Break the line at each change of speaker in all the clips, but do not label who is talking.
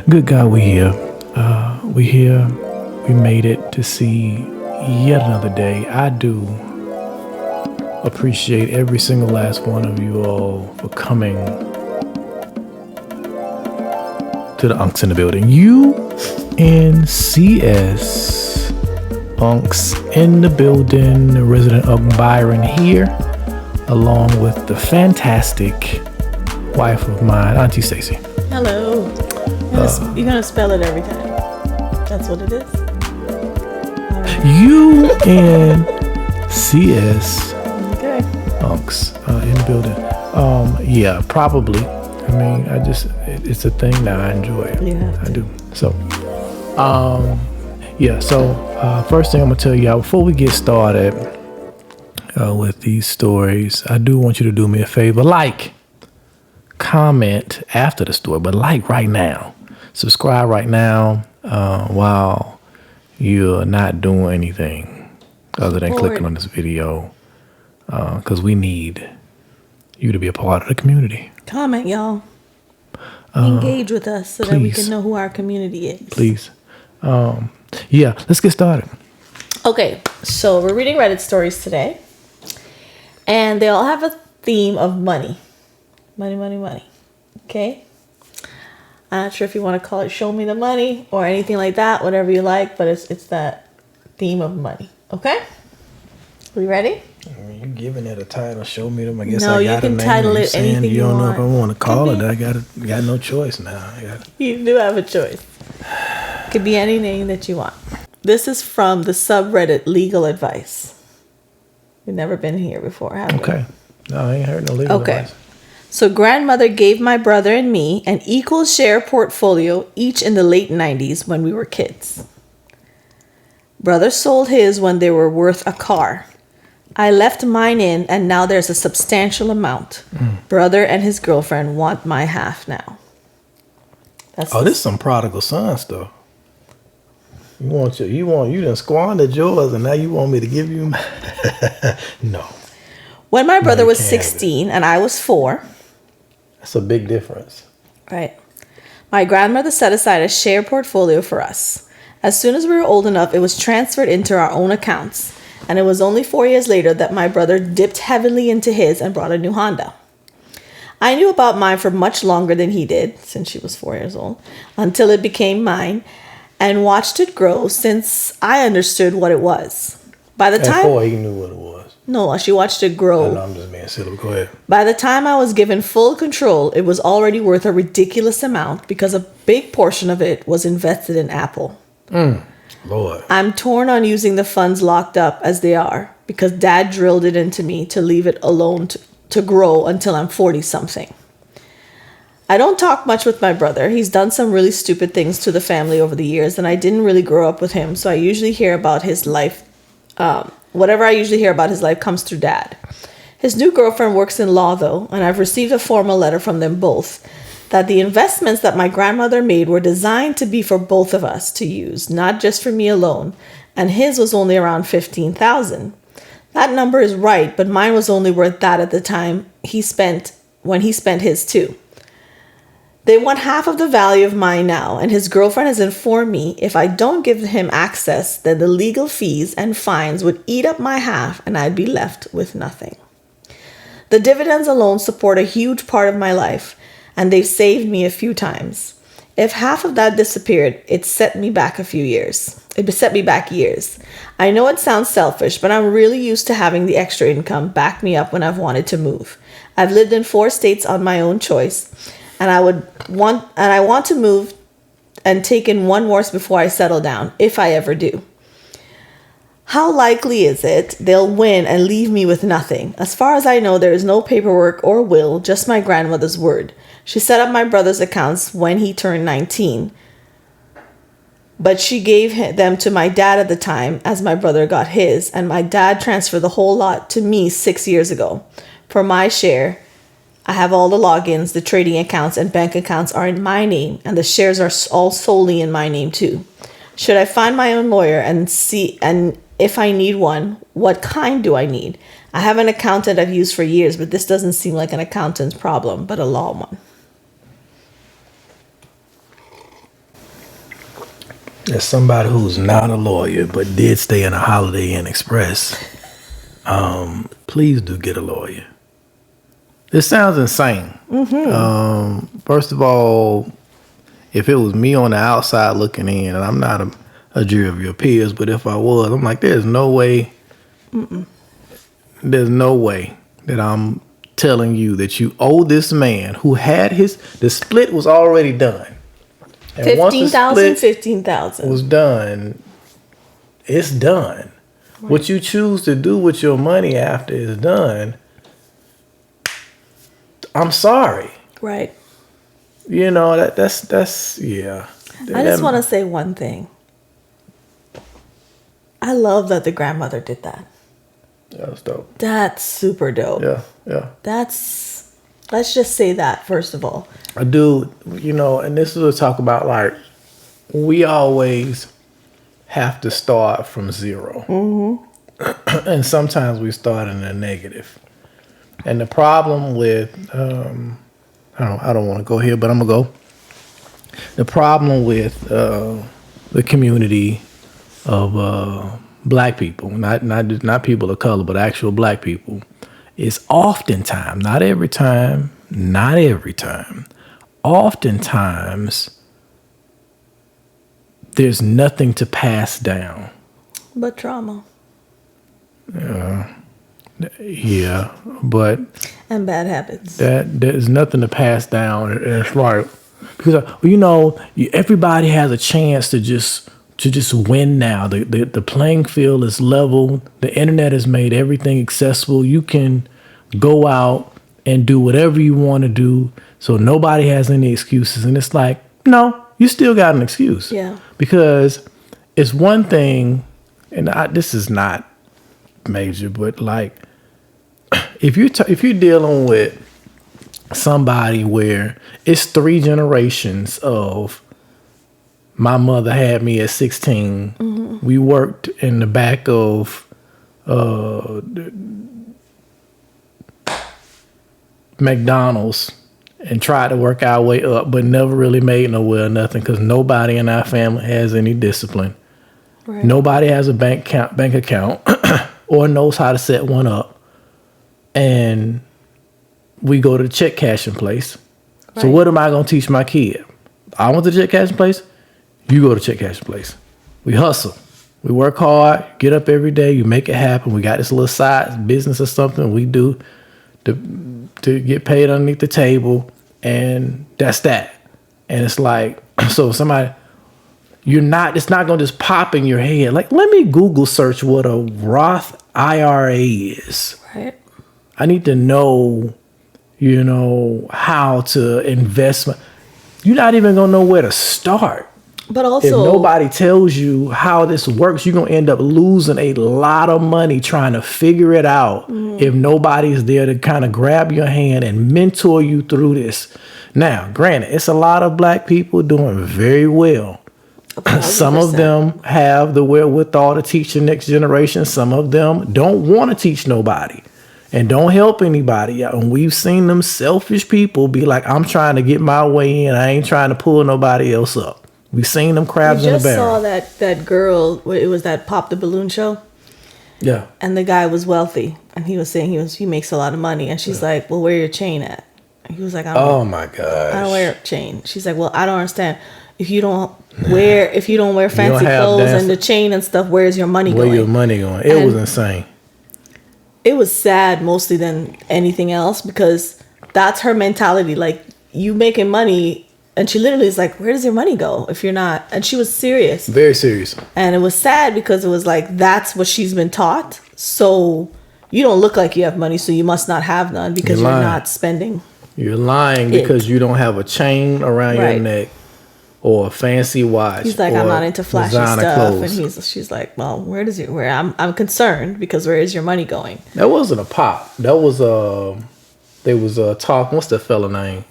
Good God, we here. We here. We made it to see yet another day. I do appreciate every single last one of you all for coming to the Unks in the building. UNCS Unks in the building. The resident of Byron here, along with the fantastic wife of mine, Auntie Stacy.
Hello. You're gonna spell it every time. That's what it is.
UNCS
Okay.
Unks in the building. Yeah, probably. I mean, it's a thing that I enjoy. I do. So, yeah. So, first thing I'm gonna tell y'all before we get started with these stories, I do want you to do me a favor, comment after the story, but right now, subscribe right now while you're not doing anything other than clicking on this video, because we need you to be a part of the community.
Comment, y'all. Engage with us so that we can know who our community is.
Please. Yeah, let's get started.
Okay, so we're reading Reddit stories today, and they all have a theme of money. Money. Okay? I'm not sure if you want to call it Show Me the Money or anything like that, whatever you like, but it's that theme of money. Okay? We ready?
You're giving it a title, Show Me Them. I guess
no,
I got
you can title it anything you
don't
want.
know if I want to call it. I got no choice now.
You do have a choice. It could be any name that you want. This is from the subreddit Legal Advice. We've never been here before, have we?
Okay. No, I ain't heard no legal advice.
So grandmother gave my brother and me an equal share portfolio, each in the late 90s when we were kids. Brother sold his when they were worth a car. I left mine in, and now there's a substantial amount. Brother and his girlfriend want my half now.
This is some prodigal son stuff. You done squandered yours, and now you want me to give you? No.
When my brother was 16 and I was 4.
That's a big difference.
Right. My grandmother set aside a share portfolio for us. As soon as we were old enough, it was transferred into our own accounts. And it was only 4 years later that my brother dipped heavily into his and brought a new Honda. I knew about mine for much longer than he did, since she was 4 years old, until it became mine, and watched it grow since I understood what it was. By the time...
Before he knew what it was.
No, she watched it grow.
No, I'm just being silly. Go ahead.
By the time I was given full control, it was already worth a ridiculous amount because a big portion of it was invested in Apple.
Lord.
I'm torn on using the funds locked up as they are because Dad drilled it into me to leave it alone to grow until I'm 40-something. I don't talk much with my brother. He's done some really stupid things to the family over the years, and I didn't really grow up with him, so I usually hear about his life. Whatever I usually hear about his life comes through Dad. His new girlfriend works in law, though, and I've received a formal letter from them both that the investments that my grandmother made were designed to be for both of us to use, not just for me alone, and his was only around $15,000. That number is right, but mine was only worth that at the time when he spent his too. They want half of the value of mine now, and his girlfriend has informed me if I don't give him access, then the legal fees and fines would eat up my half and I'd be left with nothing. The dividends alone support a huge part of my life, and they've saved me a few times. If half of that disappeared, it set me back years. I know it sounds selfish, but I'm really used to having the extra income back me up when I've wanted to move. I've lived in 4 states on my own choice, and I want to move and take in one more before I settle down, if I ever do. How likely is it they'll win and leave me with nothing? As far as I know, there is no paperwork or will, just my grandmother's word. She set up my brother's accounts when he turned 19, but she gave them to my dad at the time as my brother got his, and my dad transferred the whole lot to me 6 years ago. For my share, I have all the logins, the trading accounts, and bank accounts are in my name, and the shares are all solely in my name too. Should I find my own lawyer and if I need one, what kind do I need? I have an accountant I've used for years, but this doesn't seem like an accountant's problem, but a law one.
As somebody who's not a lawyer but did stay in a Holiday Inn Express, please do get a lawyer. This sounds insane. First of all, if it was me on the outside looking in, and I'm not a jury of your peers, but if I was, I'm like, there's no way that I'm telling you that you owe this man who had the split was already done. And
15,000, 15,000
was done, it's done. Right. What you choose to do with your money after it's done, I'm sorry.
Right.
You know, that's yeah.
I just want to say one thing. I love that the grandmother did that.
Yeah, that's dope.
That's super dope.
Yeah.
Let's just say that, first of all.
I do, you know, and this is a talk about, like, we always have to start from zero. Mm-hmm. And sometimes we start in a negative. And the problem with, I don't want to go here, but I'm going to go. The problem with the community of black people, not people of color, but actual black people, is oftentimes, not every time, oftentimes there's nothing to pass down.
But trauma.
Yeah, but
and bad habits.
That there's nothing to pass down. It's like, because you know, everybody has a chance to just win now. The playing field is level. The internet has made everything accessible. You can go out and do whatever you want to do. So nobody has any excuses. And it's like, no, you still got an excuse.
Yeah. Because
it's one thing, and this is not major, but like, if you're dealing with somebody where it's 3 generations of, my mother had me at 16. Mm-hmm. We worked in the back of McDonald's and tried to work our way up, but never really made nowhere or nothing, because nobody in our family has any discipline. Right. Nobody has a bank account or knows how to set one up. And we go to the check cashing place. Right. So what am I going to teach my kid? I want the check cashing place. You go to check cashing place. We hustle. We work hard. Get up every day. You make it happen. We got this little side business or something we do to get paid underneath the table. And that's that. And it's like, so somebody, it's not going to just pop in your head. Like, let me Google search what a Roth IRA is. Right. I need to know, you know, how to invest. You're not even going to know where to start. But also, if nobody tells you how this works, you're going to end up losing a lot of money trying to figure it out if nobody's there to kind of grab your hand and mentor you through this. Now, granted, it's a lot of black people doing very well. 100%. Some of them have the wherewithal to teach the next generation. Some of them don't want to teach nobody and don't help anybody. And we've seen them selfish people be like, I'm trying to get my way in. I ain't trying to pull nobody else up. We've seen them crabs in a barrel.
I just saw that girl, it was that Pop the Balloon show. Yeah. And the guy was wealthy. And he was saying he makes a lot of money. And she's like, well, where your chain at? And he was like,
oh my gosh.
I don't wear a chain. She's like, well, I don't understand. If you don't wear fancy clothes and the chain and stuff, where's your money going?
Where your money going? It was insane.
It was sad mostly than anything else, because that's her mentality. Like, you making money, and she literally is like, where does your money go if you're not? And she was serious.
Very serious.
And it was sad because it was like, that's what she's been taught. So you don't look like you have money, so you must not have none because you're not spending.
You're lying because you don't have a chain around your neck or a fancy watch.
He's like, I'm not into flashy stuff. Clothes. And she's like, well, I'm concerned because where is your money going?
That wasn't a pop. That was there was a talk. What's the fella name?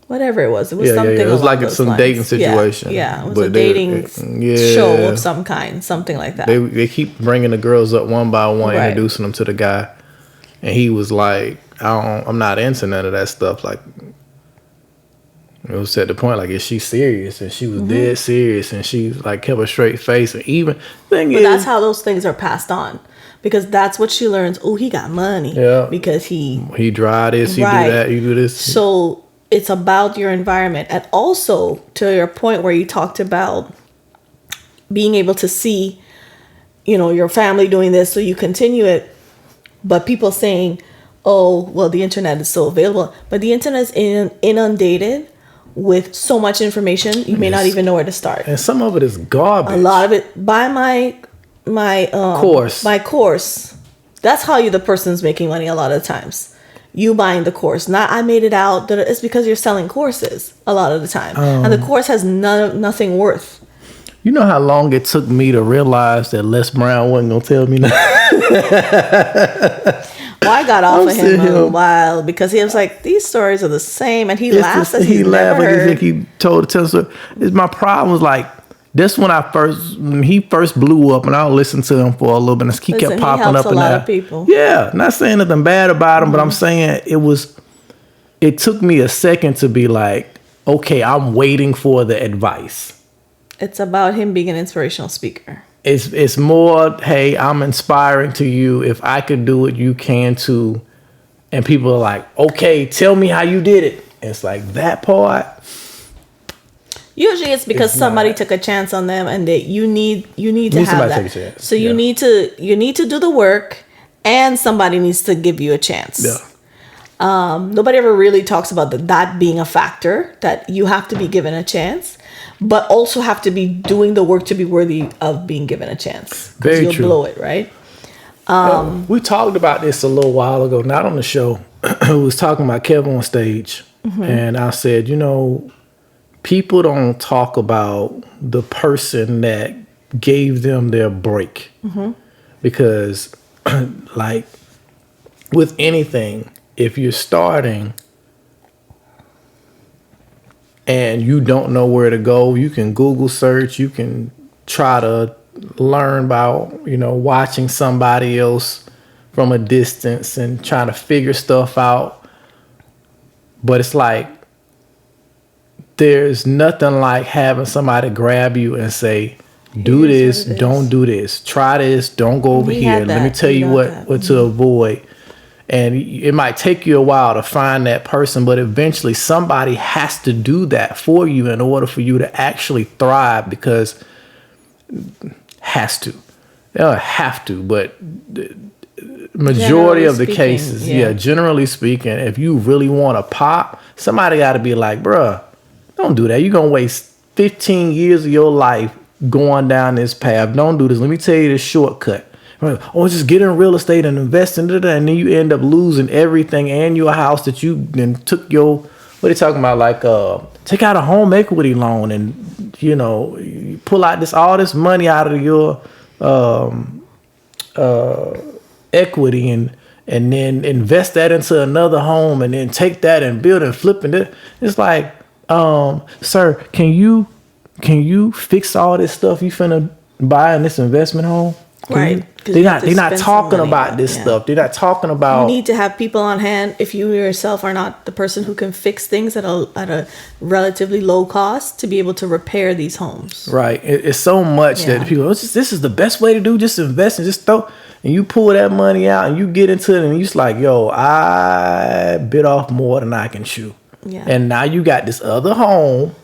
Whatever it was. It was something.
It was like some dating situation.
Yeah, it was a dating show of some kind, something like that.
They keep bringing the girls up one by one, introducing them to the guy. And he was like, I'm not into none of that stuff. Like, It was at the point like, is she serious? And she was dead serious, and she like kept a straight face. And even thing
But
is,
that's how those things are passed on, because that's what she learns. Oh, he got money.
Yeah.
Because he
dry this, he
Right.
do that, he do this.
So it's about your environment. And also, to your point where you talked about being able to see, your family doing this, so you continue it. But people saying, oh, well, the internet is so available. But the internet is inundated with so much information, you may not even know where to start.
And some of it is garbage.
A lot of it. Buy my
Course.
My course. That's how the person's making money a lot of times. You buying the course. Not I made it out. It's because you're selling courses a lot of the time. And the course has nothing worth.
You know how long it took me to realize that Les Brown wasn't going to tell me nothing?
Well, I got off of him a while because he was like, these stories are the same. And he laughed as
he laughed
never
like
heard.
he told the story. My problem was like, this when he first blew up, and I listened to him for a little bit, and he kept popping
helps
up.
a lot of people.
Yeah, not saying nothing bad about him, but I'm saying it took me a second to be like, okay, I'm waiting for the advice.
It's about him being an inspirational speaker.
It's more, hey, I'm inspiring to you. If I could do it, you can too. And people are like, okay, tell me how you did it. It's like that part.
Usually it's because somebody took a chance on them, and you need to have that.
Take a chance.
So you need to do the work, and somebody needs to give you a chance.
Yeah.
Nobody ever really talks about that being a factor, that you have to be given a chance, but also have to be doing the work to be worthy of being given a chance.
Very
you'll
true.
blow it, right?
We talked about this a little while ago, not on the show. We was talking about Kevin on stage, and I said, people don't talk about the person that gave them their break. Because, like, with anything, if you're starting and you don't know where to go, you can Google search, you can try to learn about, watching somebody else from a distance and trying to figure stuff out. But it's like, there's nothing like having somebody grab you and say, do this, don't do this, try this, don't go over here. Let me tell you what to avoid. And it might take you a while to find that person, but eventually somebody has to do that for you in order for you to actually thrive, because has to. They don't have to, but the majority of the cases, generally speaking, if you really want to pop, somebody got to be like, bruh, don't do that. You're going to waste 15 years of your life going down this path. Don't do this. Let me tell you the shortcut. Oh, just get in real estate and invest in it, and then you end up losing everything and your house that you then took your, what are you talking about? Like, take out a home equity loan, and you pull out all this money out of your equity and then invest that into another home, and then take that and build and flip it. It's like, sir, can you fix all this stuff you finna buy in this investment home?
Right.
They're not talking about this stuff. They're not talking about.
You need to have people on hand if you yourself are not the person who can fix things at a relatively low cost to be able to repair these homes.
Right. It's so much that people, this is the best way to do. Just invest and just throw. And you pull that money out and you get into it, and you're just like, yo, I bit off more than I can chew.
Yeah.
And now you got this other home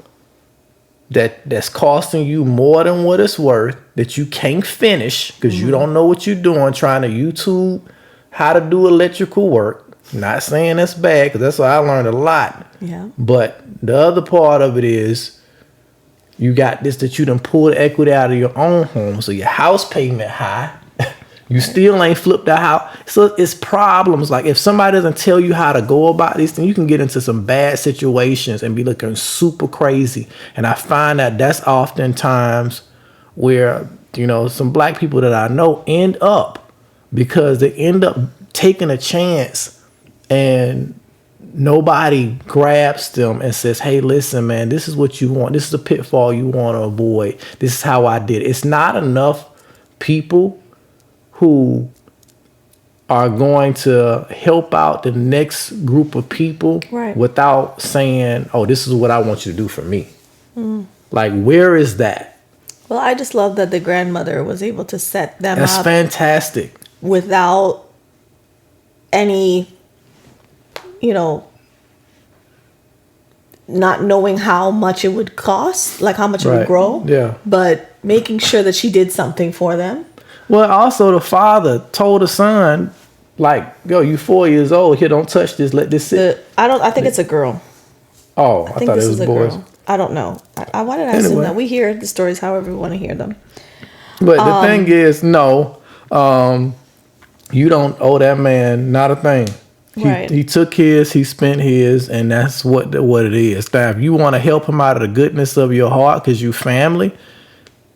that's costing you more than what it's worth, that you can't finish because you don't know what you're doing, trying to YouTube how to do electrical work. Not saying that's bad, because that's what I learned a lot.
Yeah.
But the other part of it is, you got this that you done pulled equity out of your own home, so your house payment high. You still ain't flipped the house. So it's problems. Like, if somebody doesn't tell you how to go about these things, you can get into some bad situations and be looking super crazy. And I find that that's oftentimes where, some black people that I know end up, because they end up taking a chance and nobody grabs them and says, hey, listen, man, this is what you want. This is the pitfall you want to avoid. This is how I did it. It's not enough people who are going to help out the next group of people
Right.
without saying, oh, this is what I want you to do for me. Like, where is that?
Well, I just love that the grandmother was able to set them
That's
up
fantastic.
without any, you know, not knowing how much it would cost, like how much it would
Right.
grow.
Yeah.
But making sure that she did something for them.
Well, also the father told the son, like, yo, you 4 years old. Here, don't touch this. Let this sit.
I think it's a girl.
Oh,
I
I
think
thought
this
it
is
was
a
boys.
girl. I don't know. Why did I assume
Anyway.
that? We hear the stories however we want to hear them.
But the thing is, no, you don't owe that man not a thing.
Right.
He took his, he spent his, and that's what it is. Now, if you want to help him out of the goodness of your heart, because you family,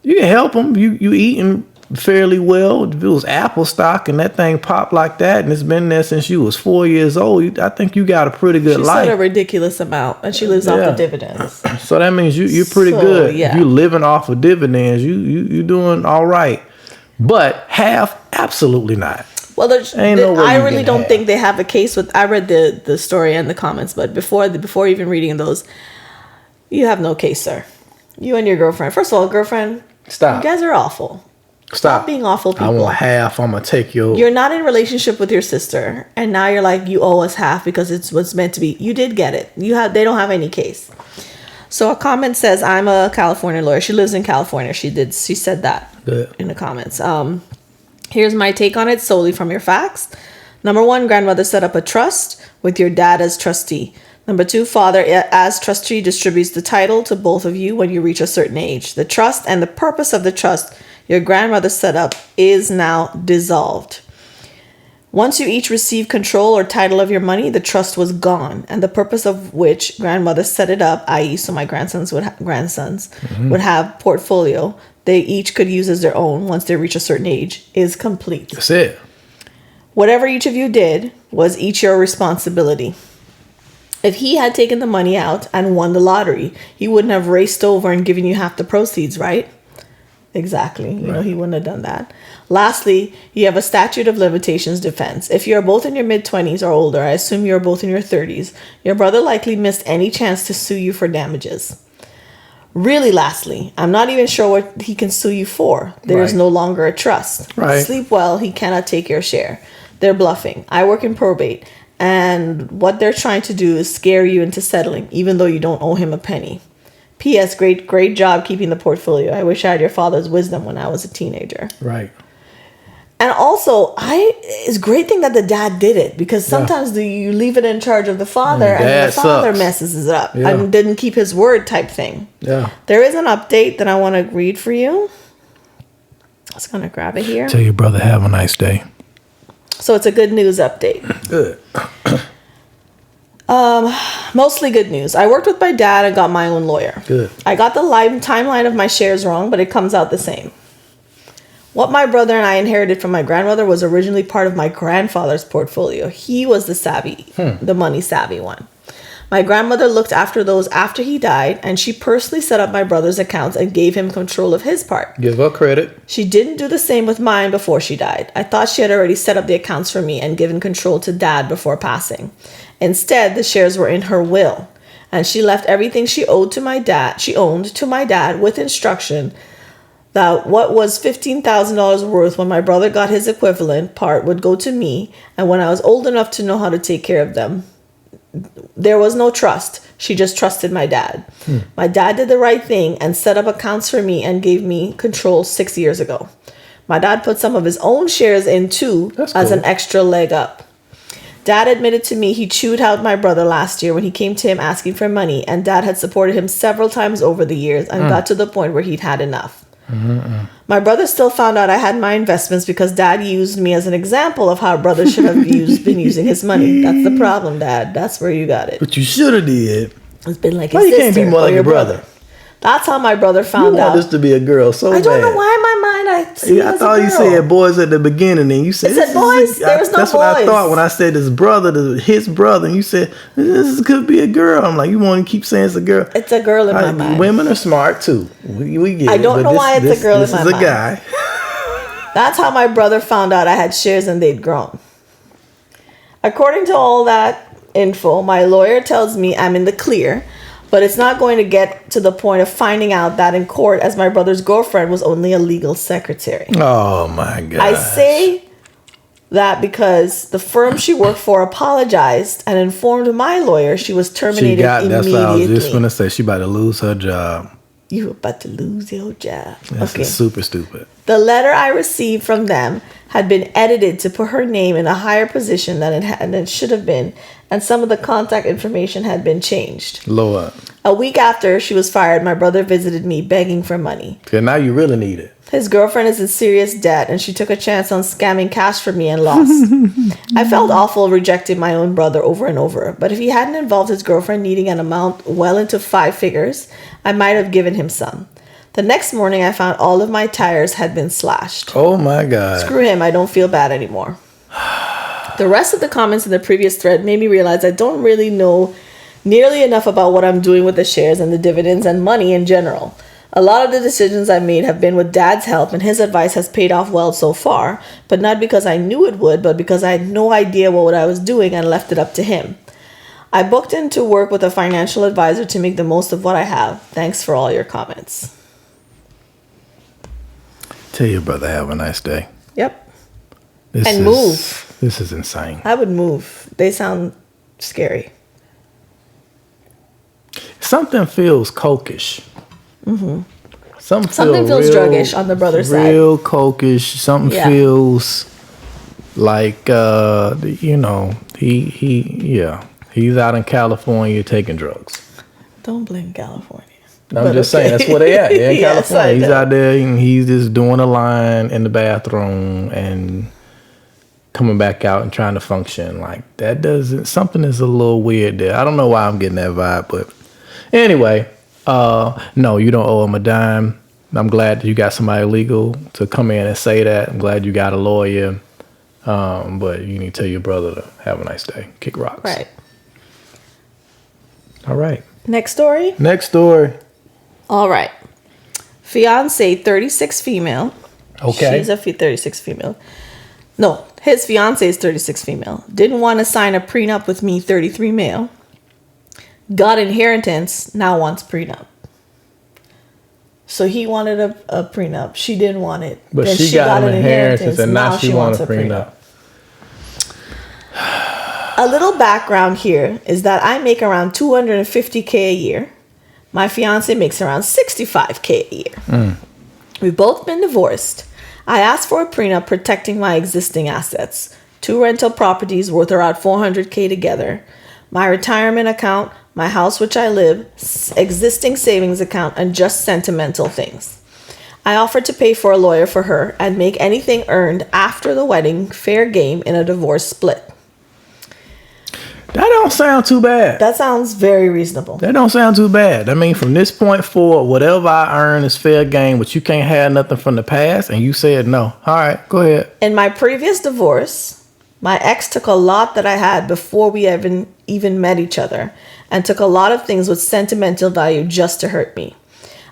you can help him. You eating fairly well. If it was apple stock and that thing popped like that, and it's been there since you was 4 years old, I think you got a pretty good
She
life.
said a ridiculous amount, and she lives off
Yeah.
the dividends.
So that means you're pretty
So,
good.
yeah.
If you living off of dividends, you doing all right. But half, absolutely not.
Well,
Ain't no way
I
you
really
can
don't
have.
think they have a case with. I read the story and the comments, but before even reading those, you have no case, sir. You and your girlfriend. First of all, girlfriend,
Stop.
you guys are awful. Stop being awful
I
people.
want half. I'm gonna take your.
You're not in a relationship with your sister, and now you're like, you owe us half because it's what's meant to be. You did get it. They don't have any case. So a comment says, I'm a California lawyer. She lives in California. She said that
Good.
in the comments. Here's my take on it solely from your facts. Number 1, grandmother set up a trust with your dad as trustee. Number 2, father as trustee distributes the title to both of you when you reach a certain age. The trust and the purpose of the trust your grandmother set up is now dissolved. Once you each receive control or title of your money, the trust was gone, and the purpose of which grandmother set it up, i.e., so my grandsons would have portfolio they each could use as their own once they reach a certain age, is complete.
That's it.
Whatever each of you did was each your responsibility. If he had taken the money out and won the lottery, he wouldn't have raced over and given you half the proceeds, right? Exactly. You know, he wouldn't have done that. Lastly, you have a statute of limitations defense. If you're both in your mid-20s or older, I assume you're both in your 30s, your brother likely missed any chance to sue you for damages. Really, lastly, I'm not even sure what he can sue you for. There is
Right.
no longer a trust.
Right.
Sleep well, he cannot take your share. They're bluffing. I work in probate, and what they're trying to do is scare you into settling, even though you don't owe him a penny. P.S. Great job keeping the portfolio. I wish I had your father's wisdom when I was a teenager.
Right.
And also, it's a great thing that the dad did it, because sometimes you leave it in charge of the father, and then the
dad
father
sucks.
messes it up
Yeah.
and didn't keep his word type thing.
Yeah.
There is an update that I want to read for you. I was going to grab it here.
Tell your brother have a nice day.
So it's a good news update.
Good.
Mostly good news. I worked with my dad and got my own lawyer.
Good.
I got the timeline of my shares wrong, but it comes out the same. What my brother and I inherited from my grandmother was originally part of my grandfather's portfolio. He was the money savvy one. My grandmother looked after those after he died, and she personally set up my brother's accounts and gave him control of his part.
Give her credit.
She didn't do the same with mine before she died. I thought she had already set up the accounts for me and given control to dad before passing. Instead, the shares were in her will, and she left everything she owned to my dad with instruction that what was $15,000 worth when my brother got his equivalent part would go to me, and when I was old enough to know how to take care of them. There was no trust. She just trusted my dad. My dad did the right thing and set up accounts for me and gave me control 6 years ago. My dad put some of his own shares in too
That's
as
cool.
an extra leg up. Dad admitted to me he chewed out my brother last year when he came to him asking for money, and dad had supported him several times over the years and got to the point where he'd had enough. My brother still found out I had my investments because dad used me as an example of how a brother should have been using his money. That's the problem, dad. That's where you got it.
But you should have did.
It's been like
Why
his
you can't
sister
be more
or
like
your
your brother?
That's how my brother
You
found
want
out.
this to be a girl so
I don't
bad.
know why in my mind I see it
I
as
thought
a
you
girl.
said boys at the beginning, and you said
It said
this is
boys. There was no
that's what I
boys.
thought when I said his brother, his brother. And you said could be a girl. I'm like, you want to keep saying it's a girl.
It's a girl in my mind.
Women are smart too. We get
I
it.
don't
but
know why it's a girl in
this
my
is a
mind.
guy.
That's how my brother found out I had shares and they'd grown. According to all that info, my lawyer tells me I'm in the clear, but it's not going to get to the point of finding out that in court, as my brother's girlfriend was only a legal secretary.
Oh my God.
I say that because the firm she worked for apologized and informed my lawyer she was terminated
That's
immediately.
what I was just going to say. She about to lose her job.
You about to lose your job.
That's super stupid.
The letter I received from them had been edited to put her name in a higher position than it should have been, and some of the contact information had been changed.
Lord.
A week after she was fired, my brother visited me begging for money.
Because now you really need it.
His girlfriend is in serious debt, and she took a chance on scamming cash from me and lost. I felt awful rejecting my own brother over and over, but if he hadn't involved his girlfriend needing an amount well into 5 figures, I might have given him some. The next morning, I found all of my tires had been slashed.
Oh my God.
Screw him, I don't feel bad anymore. The rest of the comments in the previous thread made me realize I don't really know nearly enough about what I'm doing with the shares and the dividends and money in general. A lot of the decisions I made have been with Dad's help, and his advice has paid off well so far, but not because I knew it would, but because I had no idea what I was doing and left it up to him. I booked in to work with a financial advisor to make the most of what I have. Thanks for all your comments.
Tell your brother have a nice day.
Yep. Move.
This is insane.
I would move. They sound scary.
Something feels cokish. Mm-hmm.
Something feels druggish on the brother's side.
Real cokish. Something feels like he's out in California taking drugs.
Don't blame California.
I'm just saying that's where they at. They're in California. He's out there and he's just doing a line in the bathroom and coming back out and trying to function. Like something is a little weird there. I don't know why I'm getting that vibe, but anyway, no, you don't owe him a dime. I'm glad that you got somebody legal to come in and say that. I'm glad you got a lawyer. But you need to tell your brother to have a nice day. Kick rocks.
Right.
All right.
Next story. All right. Fiance, 36 female.
Okay.
She's a 36 female. No, his fiance is 36 female. Didn't want to sign a prenup with me, 33 male. Got inheritance, now wants prenup. So he wanted a prenup. She didn't want it.
But then she got an inheritance and now she wants a prenup.
A little background here is that I make around $250K a year. My fiance makes around $65K a year. We've both been divorced. I asked for a prenup protecting my existing assets. 2 rental properties worth around $400K together. My retirement account, my house which I live, existing savings account, and just sentimental things. I offered to pay for a lawyer for her and make anything earned after the wedding fair game in a divorce split.
That don't sound too bad.
That sounds very reasonable.
That don't sound too bad. I mean, from this point forward, whatever I earn is fair game, but you can't have nothing from the past, and you said no. All right, go ahead.
In my previous divorce, my ex took a lot that I had before we even met each other and took a lot of things with sentimental value just to hurt me.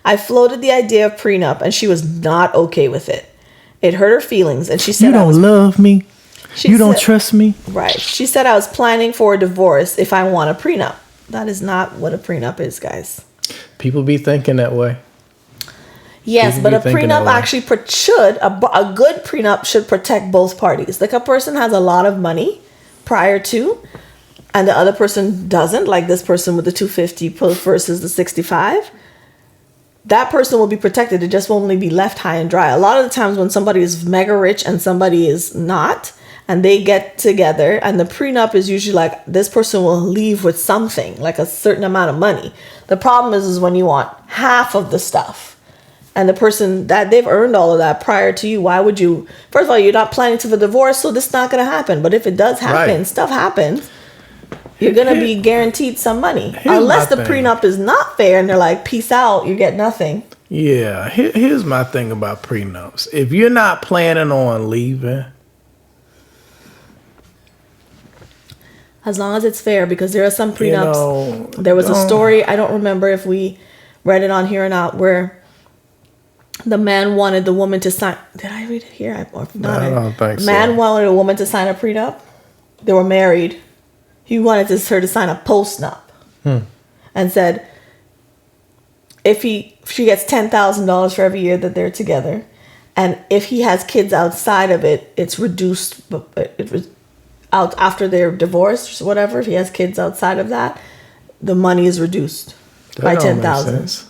I floated the idea of prenup, and she was not okay with it. It hurt her feelings, and she said,
"You don't love me. You don't
said,
trust me."
Right. She said I was planning for a divorce if I want a prenup. That is not what a prenup is, guys.
People be thinking that way.
Yes, but a prenup actually a good prenup should protect both parties. Like a person has a lot of money prior to, and the other person doesn't, like this person with the 250 versus the 65. That person will be protected. It just won't only be left high and dry. A lot of the times when somebody is mega rich and somebody is not, and they get together, and the prenup is usually like this person will leave with something, like a certain amount of money. The problem is when you want half of the stuff, and the person that they've earned all of that prior to you. Why would you? First of all, you're not planning to the divorce, so this is not going to happen. But if it does happen, stuff happens. You're going to be guaranteed some money. Unless the prenup is not fair and they're like, peace out, you get nothing.
Yeah, here's my thing about prenups. If you're not planning on leaving,
as long as it's fair, because there are some prenups. There was a story, I don't remember if we read it on here or not, where the man wanted the woman to sign. Did I read it here?
I don't think so.
Man wanted a woman to sign a prenup. they were married, he wanted her to sign a postnup and said if she gets $10,000 for every year that they're together, and if he has kids outside of it, it's reduced. It was out after they're divorced or whatever. If he has kids outside of that, the money is reduced by $10,000.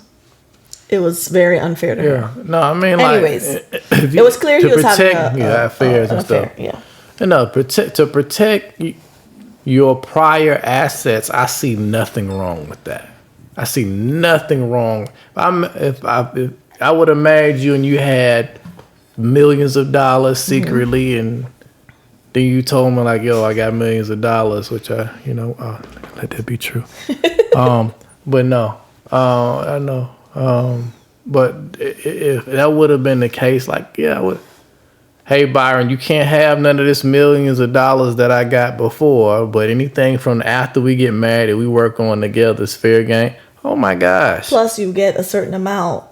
It was very unfair to her.
Yeah. No, I mean,
anyways, it was clear he was having
affairs and stuff.
Yeah.
No, to protect your prior assets, I see nothing wrong with that. I see nothing wrong. If I would have married you and you had millions of dollars secretly, and then you told me like, yo, I got millions of dollars, which let that be true. But no, I know. But if that would have been the case, like, yeah, I would. Hey, Byron, you can't have none of this millions of dollars that I got before, but anything from after we get married that we work on together is fair game. Oh, my gosh.
Plus, you get a certain amount.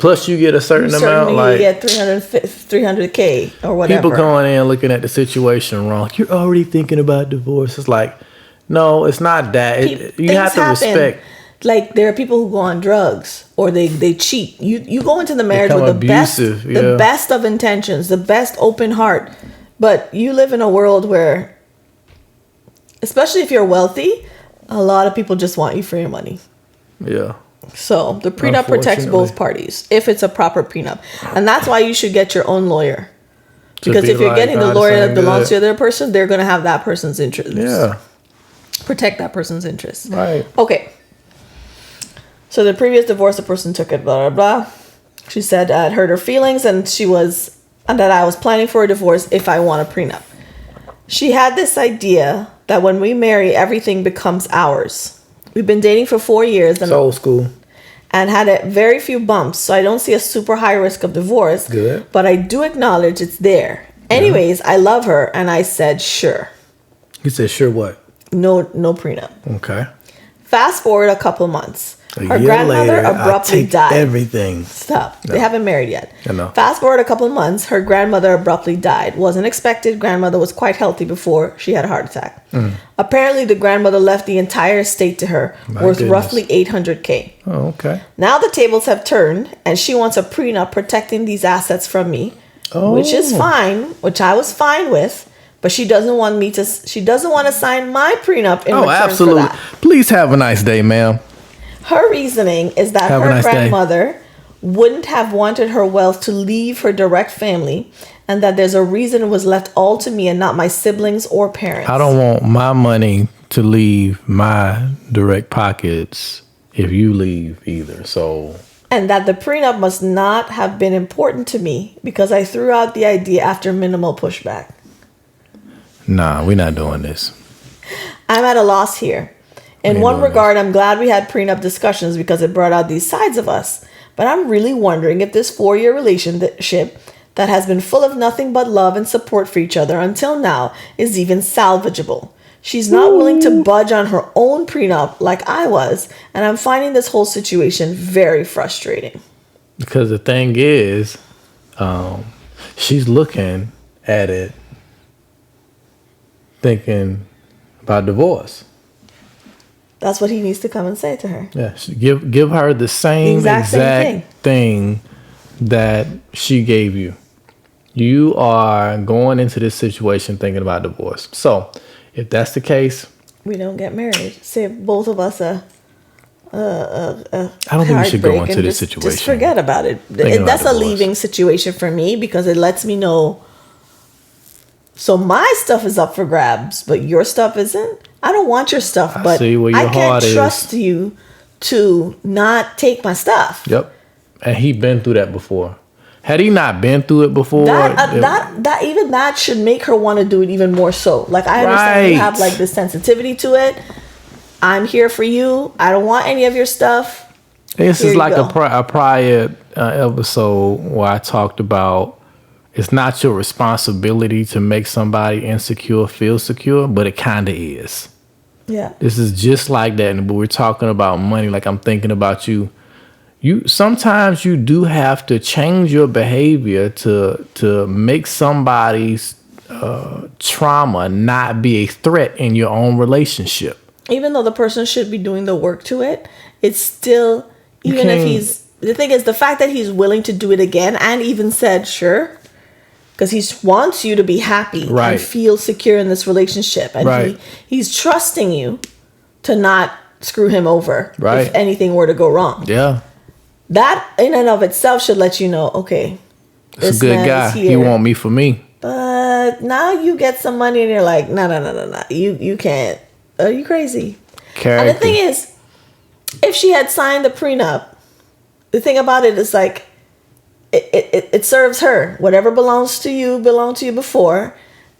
Like
you get 300K or whatever.
People going in looking at the situation wrong. You're already thinking about divorce. It's like, no, it's not that. You have to respect.
Like, there are people who go on drugs or they cheat. You go into the marriage with the best of intentions, the best open heart. But you live in a world where, especially if you're wealthy, a lot of people just want you for your money.
Yeah.
So the prenup protects both parties if it's a proper prenup. And that's why you should get your own lawyer. Because if you're getting the lawyer that belongs to the other person, they're going to have that person's interest.
Yeah.
Protect that person's interest.
Right.
Okay. So the previous divorce, the person took it, blah, blah, blah. She said it hurt her feelings and that I was planning for a divorce if I want a prenup. She had this idea that when we marry, everything becomes ours. We've been dating for 4 years.
It's old school.
And had very few bumps, so I don't see a super high risk of divorce.
Good.
But I do acknowledge it's there. Anyways, I love her, and I said, sure.
You said, sure what?
No prenup.
Okay.
Fast forward a couple months.
Her grandmother abruptly died. Everything.
Stop. No. They haven't married yet.
I know.
Fast forward a couple months. Her grandmother abruptly died. Wasn't expected. Grandmother was quite healthy before she had a heart attack. Apparently, the grandmother left the entire estate to her, worth roughly $800K.
Oh, okay.
Now the tables have turned, and she wants a prenup protecting these assets from me, which is fine, which I was fine with. But she doesn't want me to. She doesn't want to sign my prenup in return
absolutely.
for that.
Please have a nice day, ma'am.
Her reasoning is that her grandmother wouldn't have wanted her wealth to leave her direct family, and that there's a reason it was left all to me and not my siblings or parents.
I don't want my money to leave my direct pockets if you leave either. So.
And that the prenup must not have been important to me because I threw out the idea after minimal pushback.
Nah, we're not doing this.
I'm at a loss here. In one regard, I'm glad we had prenup discussions because it brought out these sides of us. But I'm really wondering if this 4-year relationship that has been full of nothing but love and support for each other until now is even salvageable. She's not willing to budge on her own prenup like I was, and I'm finding this whole situation very frustrating.
Because the thing is, she's looking at it thinking about divorce.
That's what he needs to come and say to her.
Yeah, give her the same exact thing that she gave you. You are going into this situation thinking about divorce. So, if that's the case,
we don't get married. Save both of us a
I don't think we should go into this situation.
Just forget about it. That's a leaving situation for me because it lets me know. So my stuff is up for grabs, but your stuff isn't. I don't want your stuff, but I can't trust you to not take my stuff.
Yep. And he been through that before. Had he not been through it before,
that should make her want to do it even more so. Like, I understand you have like this sensitivity to it. I'm here for you. I don't want any of your stuff.
This is like a prior episode where I talked about it's not your responsibility to make somebody insecure feel secure, but it kind of is.
Yeah.
This is just like that. But we're talking about money. Like, I'm thinking about you. Sometimes you do have to change your behavior to make somebody trauma not be a threat in your own relationship.
Even though the person should be doing the work to it, it's still, even if
can't-
the thing is, the fact that he's willing to do it again and even said, sure, because he wants you to be happy
Right.
and feel secure in this relationship. And
Right.
he's trusting you to not screw him over
Right.
if anything were to go wrong.
Yeah.
That in and of itself should let you know, okay,
It's a good
man
guy.
is
He
here.
want me for me.
But now you get some money and you're like, no. You can't. Are you crazy?
Character.
And the thing is, if she had signed the prenup, the thing about it is like, it serves her. Whatever belongs to you belonged to you before.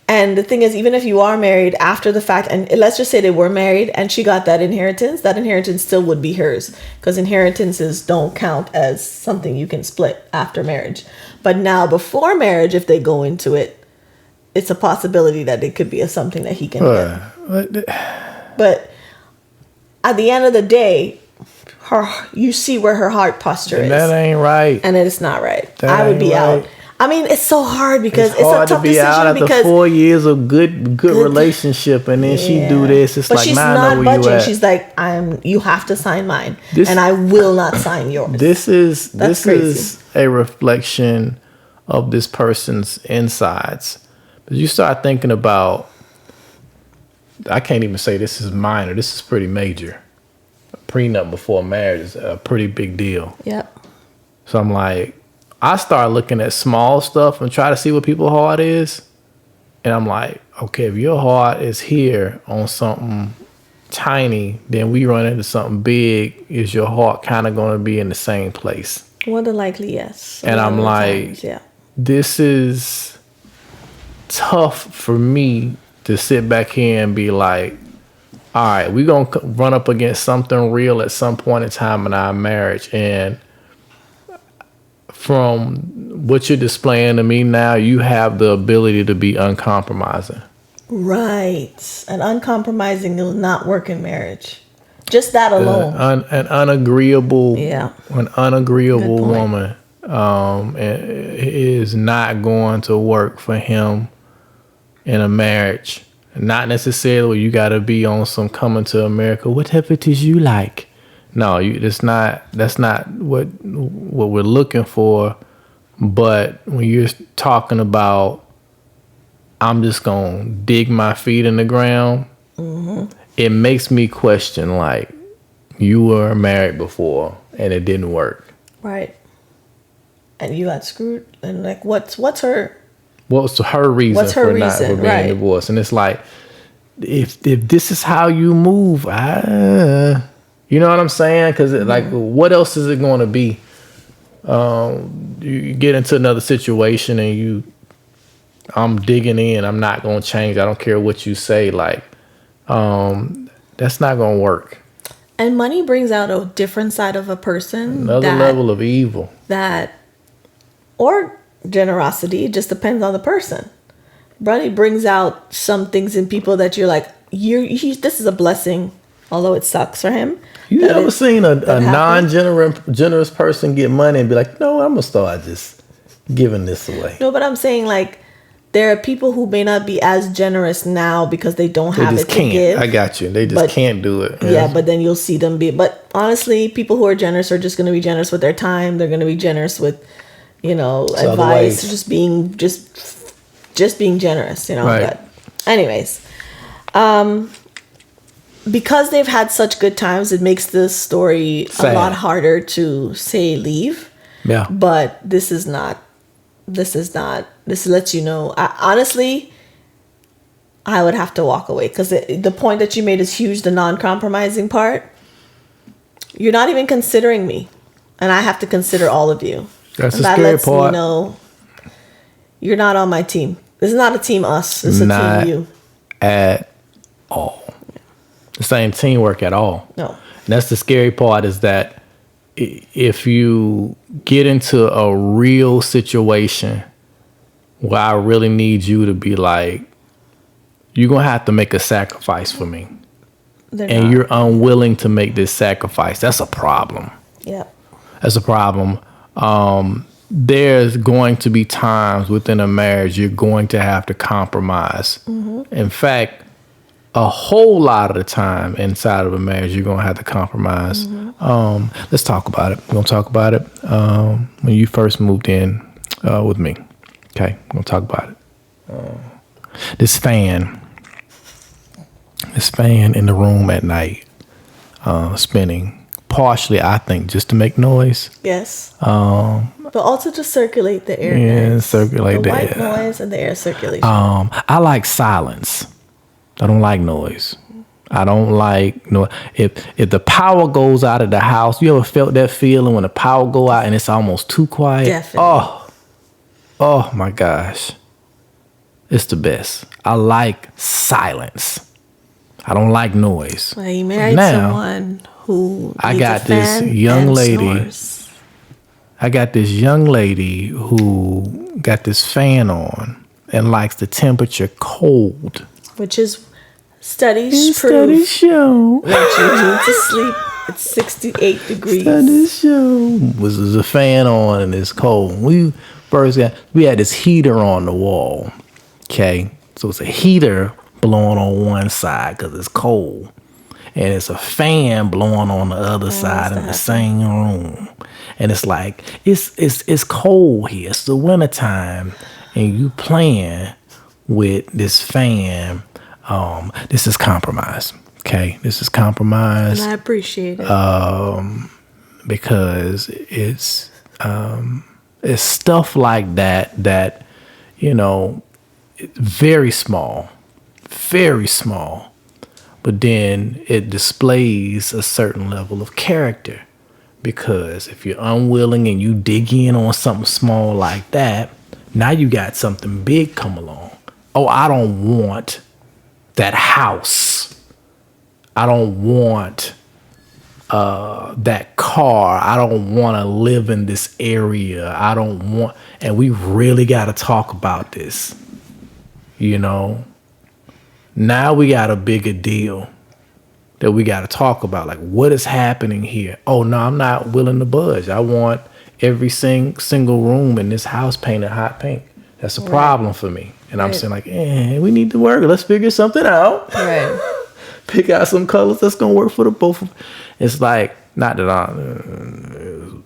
And the thing is, even if you are married after the fact, and let's just say they were married and she got that inheritance still would be hers, because inheritances don't count as something you can split after marriage. But now before marriage, if they go into it, it's a possibility that it could be something that he can get. But at the end of the day, you see where her heart posture is.
That ain't right.
And it's not right.
That
I would be
ain't right.
out. I mean, it's so hard because it's
hard
a tough
to be out
decision
after
because
4 years of good relationship, and then she do this. It's
but
like,
she's
nah, I
not
know where you
budging.
at.
She's like, you have to sign mine,
This-
and I will not sign yours.
This is
crazy.
is a reflection of this person's insides. But you start thinking about, I can't even say this is minor. This is pretty major. A prenup before marriage is a pretty big deal.
Yep.
So I'm like, I start looking at small stuff and try to see what people's heart is. And I'm like, okay, if your heart is here on something tiny, then we run into something big. Is your heart kind of going to be in the same place?
More than likely, yes.
And I'm like,
times, yeah.
This is tough for me to sit back here and be like, all right, we're going to run up against something real at some point in time in our marriage. And from what you're displaying to me now, you have the ability to be uncompromising.
Right. And uncompromising will not work in marriage. Just that alone.
An unagreeable,
Yeah.
an unagreeable
Good point.
woman is not going to work for him in a marriage. Not necessarily you got to be on some Coming to America. Whatever it is you like. No, that's not what we're looking for. But when you're talking about, I'm just gonna dig my feet in the ground, it makes me question, like, you were married before and it didn't work.
Right. And you got screwed. And like, what's her?
What's her reason
What's her
for
reason?
being
Right.
divorced? And it's like, if this is how you move, you know what I'm saying? Because like, what else is it going to be? You get into another situation and I'm digging in. I'm not going to change. I don't care what you say. Like, that's not going to work.
And money brings out a different side of a person.
Another level of evil.
Or generosity. It just depends on the person. Money brings out some things in people that you're like, this is a blessing, although it sucks for him.
You ever seen a non-generous person get money and be like, no, I'm going to start just giving this away?
No, but I'm saying, like, there are people who may not be as generous now because they don't have it to give.
I got you. They just can't do it.
Yeah, but then you'll see them be. But honestly, people who are generous are just going to be generous with their time. They're going to be generous with, advice, just being generous,
Right.
But anyways, because they've had such good times, it makes this story
Sad.
a lot harder to say leave.
Yeah.
But this lets you know. Honestly, I would have to walk away because the point that you made is huge. The non-compromising part. You're not even considering me, and I have to consider all of you.
That's
and
the
that
scary
lets
part.
me know you're not on my team. This is not a team us. It's a
Not
team you.
at all. This ain't teamwork at all.
No.
And that's the scary part, is that if you get into a real situation where I really need you to be like, you're going to have to make a sacrifice for me. And you're unwilling to make this sacrifice. That's a problem.
Yeah.
That's a problem. there's going to be times within a marriage you're going to have to compromise. In fact, a whole lot of the time inside of a marriage, you're going to have to compromise. Let's talk about it. We're going to talk about it when you first moved in with me. Okay, we're going to talk about it. This fan in the room at night, spinning, partially, I think, just to make noise.
Yes. But also to circulate the air.
Yeah, circulate the
white
air.
noise and the air circulation.
I like silence. I don't like noise. I don't like no. If the power goes out of the house, you ever felt that feeling when the power go out and it's almost too quiet?
Definitely.
Oh my gosh, it's the best. I like silence. I don't like noise.
Well, you married
Now,
someone who
I
needs
got
a
this
fan
young
and
lady.
snores.
I got this young lady who got this fan on and likes the temperature cold.
Which is studies
Studies
prove
show.
that you need to sleep at 68 degrees.
Studies show. Was a fan on and it's cold. We had this heater on the wall. Okay, so it's a heater blowing on one side because it's cold, and it's a fan blowing on the other side in the same room. And it's like it's cold here. It's the wintertime, and you playing with this fan. This is compromise. Okay, this is compromise.
And I appreciate it.
Because it's stuff like that very small, but then it displays a certain level of character. Because if you're unwilling and you dig in on something small like that, now you got something big come along. Oh, I don't want that house. I don't want that car. I don't want to live in this area. And we really got to talk about this. Now we got a bigger deal that we got to talk about. Like, what is happening here? Oh, no, I'm not willing to budge. I want every single room in this house painted hot pink. That's a problem for me. And I'm saying, like, we need to work. Let's figure something out.
Right.
Pick out some colors that's going to work for the both of them. It's like, not that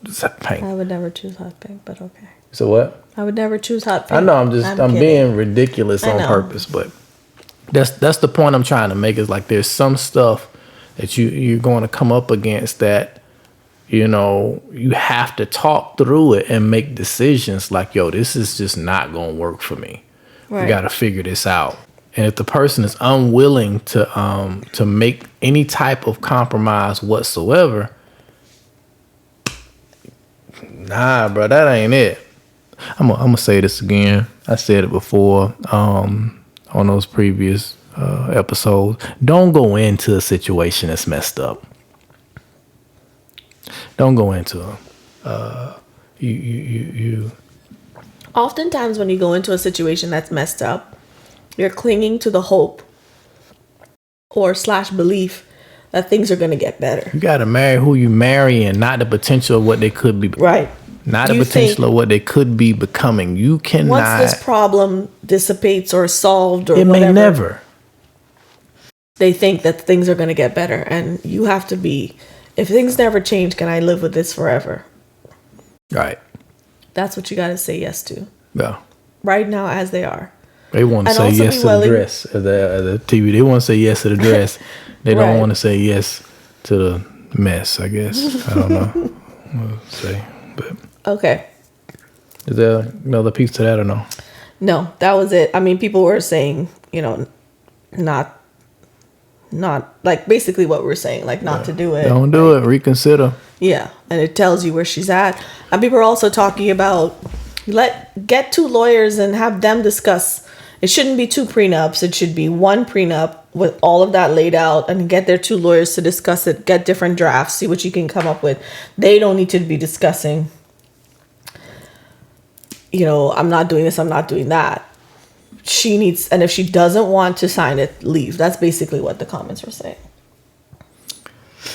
it's hot pink.
I would never choose hot pink, but okay.
So what?
I would never choose hot pink.
I know I'm being ridiculous on purpose, but that's the point I'm trying to make, is like there's some stuff that you're going to come up against that, you have to talk through it and make decisions like, yo, this is just not going to work for me. Right. We got to figure this out. And if the person is unwilling to make any type of compromise whatsoever, nah, bro, that ain't it. I'm gonna say this again. I said it before on those previous episodes. Don't go into a situation that's messed up. Don't go into you.
Oftentimes when you go into a situation that's messed up, you're clinging to the hope or / belief that things are going to get better.
You got to marry who you marry and not the potential of what they could be.
Right.
Not the potential of what they could be becoming. You cannot.
Once this problem dissipates or solved or
it
whatever,
may never.
They think that things are going to get better. And you have to be, if things never change, can I live with this forever?
Right.
That's what you got to say yes to.
Yeah.
Right now as they are.
They want to say yes to the dress at the TV. They want to say yes to the dress. They don't want to say yes to the mess, I guess. I don't know what to say. But
okay.
Is there another piece to that or no?
No, that was it. I mean, people were saying, not like basically what we're saying, like not to do it.
Don't do it. Reconsider.
Yeah. And it tells you where she's at. And people are also talking about get 2 lawyers and have them discuss. It shouldn't be 2 prenups. It should be 1 prenup with all of that laid out, and get their 2 lawyers to discuss it, get different drafts, see what you can come up with. They don't need to be discussing, I'm not doing this, I'm not doing that. She needs, and if she doesn't want to sign it, leave. That's basically what the comments were saying.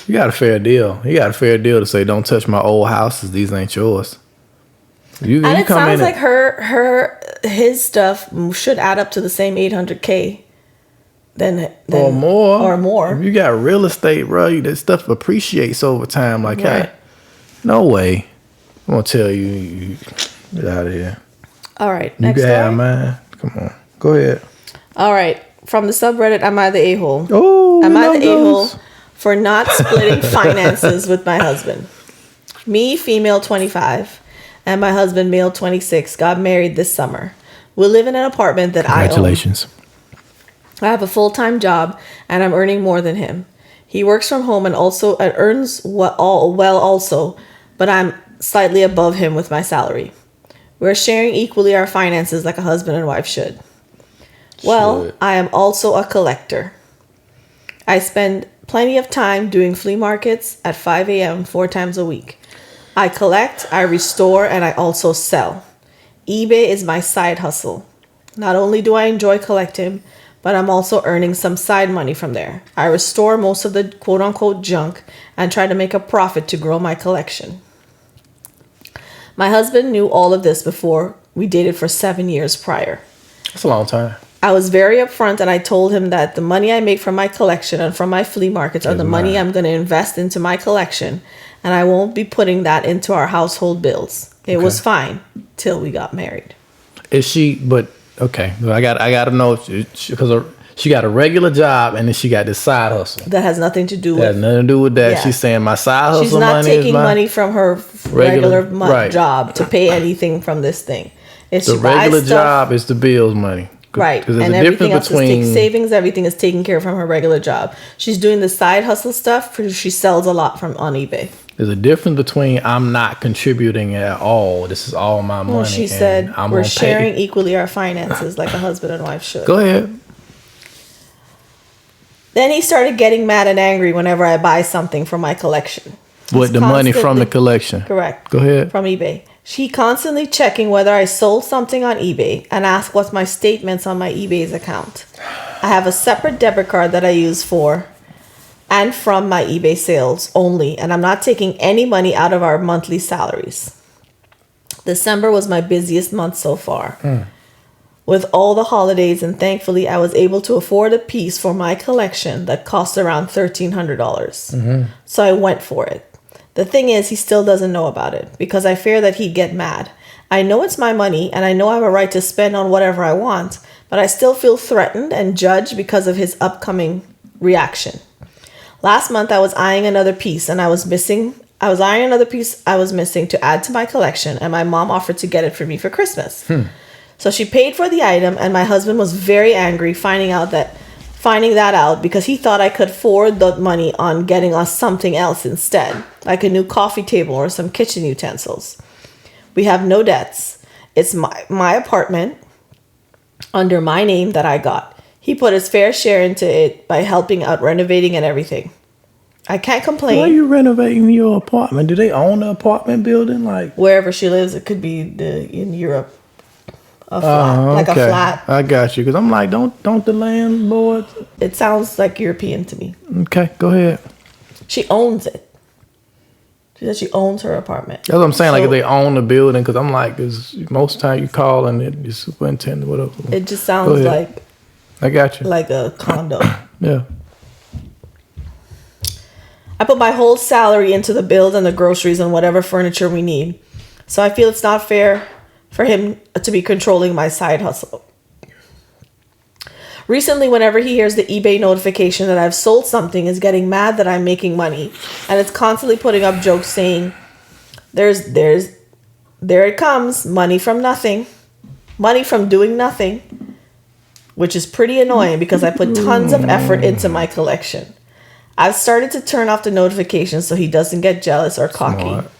You got a fair deal. You got a fair deal to say, don't touch my old houses. These ain't yours.
And it
come
sounds
in
like his stuff should add up to the same 800K than
or more.
Or more.
If you got real estate, bro, that stuff appreciates over time. Like,
Right.
no way. I'm gonna tell you, get out of here.
All right.
You
Next
can have
story.
mine. Come on, go ahead.
All right. From the subreddit, am I the a-hole?
Oh,
Am I
love
the a-hole
those.
for not splitting finances with my husband? Me, female 25, and my husband, male 26, got married this summer. We live in an apartment that I own.
Congratulations.
I have a full-time job, and I'm earning more than him. He works from home and also earns well also, but I'm slightly above him with my salary. We're sharing equally our finances like a husband and wife should. Well,
Should.
I am also a collector. I spend plenty of time doing flea markets at 5 a.m. 4 times a week. I collect, I restore, and I also sell. eBay is my side hustle. Not only do I enjoy collecting, but I'm also earning some side money from there. I restore most of the quote-unquote junk and try to make a profit to grow my collection. My husband knew all of this before we dated for 7 years prior.
That's a long time.
I was very upfront and I told him that the money I make from my collection and from my flea markets are the money
mine.
I'm going to invest into my collection, and I won't be putting that into our household bills. It was fine till we got married.
Is she? But okay, I got to know because she got a regular job and then she got this side hustle.
That has nothing to do
That has
with.
nothing to do with that.
Yeah.
She's saying my side hustle
She's not
money
taking
is my,
money from her
Regular-
regular
right.
job to pay anything from this thing. If
The
she buys
regular
stuff,
job is the bills money.
right,
Because
and
there's a
everything
difference
else is
between
savings. Everything is taken care of from her regular job. She's doing the side hustle stuff because she sells a lot from on eBay.
there's a difference between I'm not contributing at all. This is all my money.
Well, she
and
said
I'm
we're
gonna
sharing
pay.
equally our finances like a husband and wife should.
Go ahead.
Then he started getting mad and angry whenever I buy something from my collection.
With
He's
the money from the
constantly-
collection.
Correct.
Go ahead.
From eBay. She constantly checking whether I sold something on eBay and ask what's my statements on my eBay's account. I have a separate debit card that I use for and from my eBay sales only, and I'm not taking any money out of our monthly salaries. December was my busiest month so far. With all the holidays, and thankfully I was able to afford a piece for my collection that cost around $1,300. So I went for it. The thing is, he still doesn't know about it because I fear that he'd get mad. I know it's my money and I know I have a right to spend on whatever I want, but I still feel threatened and judged because of his upcoming reaction. Last month I was eyeing another piece I was missing to add to my collection, and my mom offered to get it for me for Christmas. So she paid for the item, and my husband was very angry finding that out because he thought I could forward the money on getting us something else instead, like a new coffee table or some kitchen utensils. We have no debts. It's my apartment under my name that I got. He put his fair share into it by helping out renovating and everything. I can't
Why are
complain.
you renovating your apartment? Do they own the apartment building? Like,
Wherever she lives, it could be in Europe. A flat, like a flat.
I got you. Because I'm like, don't the landlord.
It sounds like European to me.
Okay, go ahead.
She owns it. She said she owns her apartment.
That's what I'm saying. Like,
So
if they own the building, because I'm like, because most time you call and the superintendent, whatever.
it just
Go
sounds
ahead. I got you.
like a condo.
Yeah.
I put my whole salary into the bills and the groceries and whatever furniture we need. So I feel it's not fair for him to be controlling my side hustle. Recently, whenever he hears the eBay notification that I've sold something, is getting mad that I'm making money, and it's constantly putting up jokes saying, there it comes, money from nothing, money from doing nothing, which is pretty annoying because I put tons of effort into my collection. I've started to turn off the notifications so he doesn't get jealous or cocky.
Smart.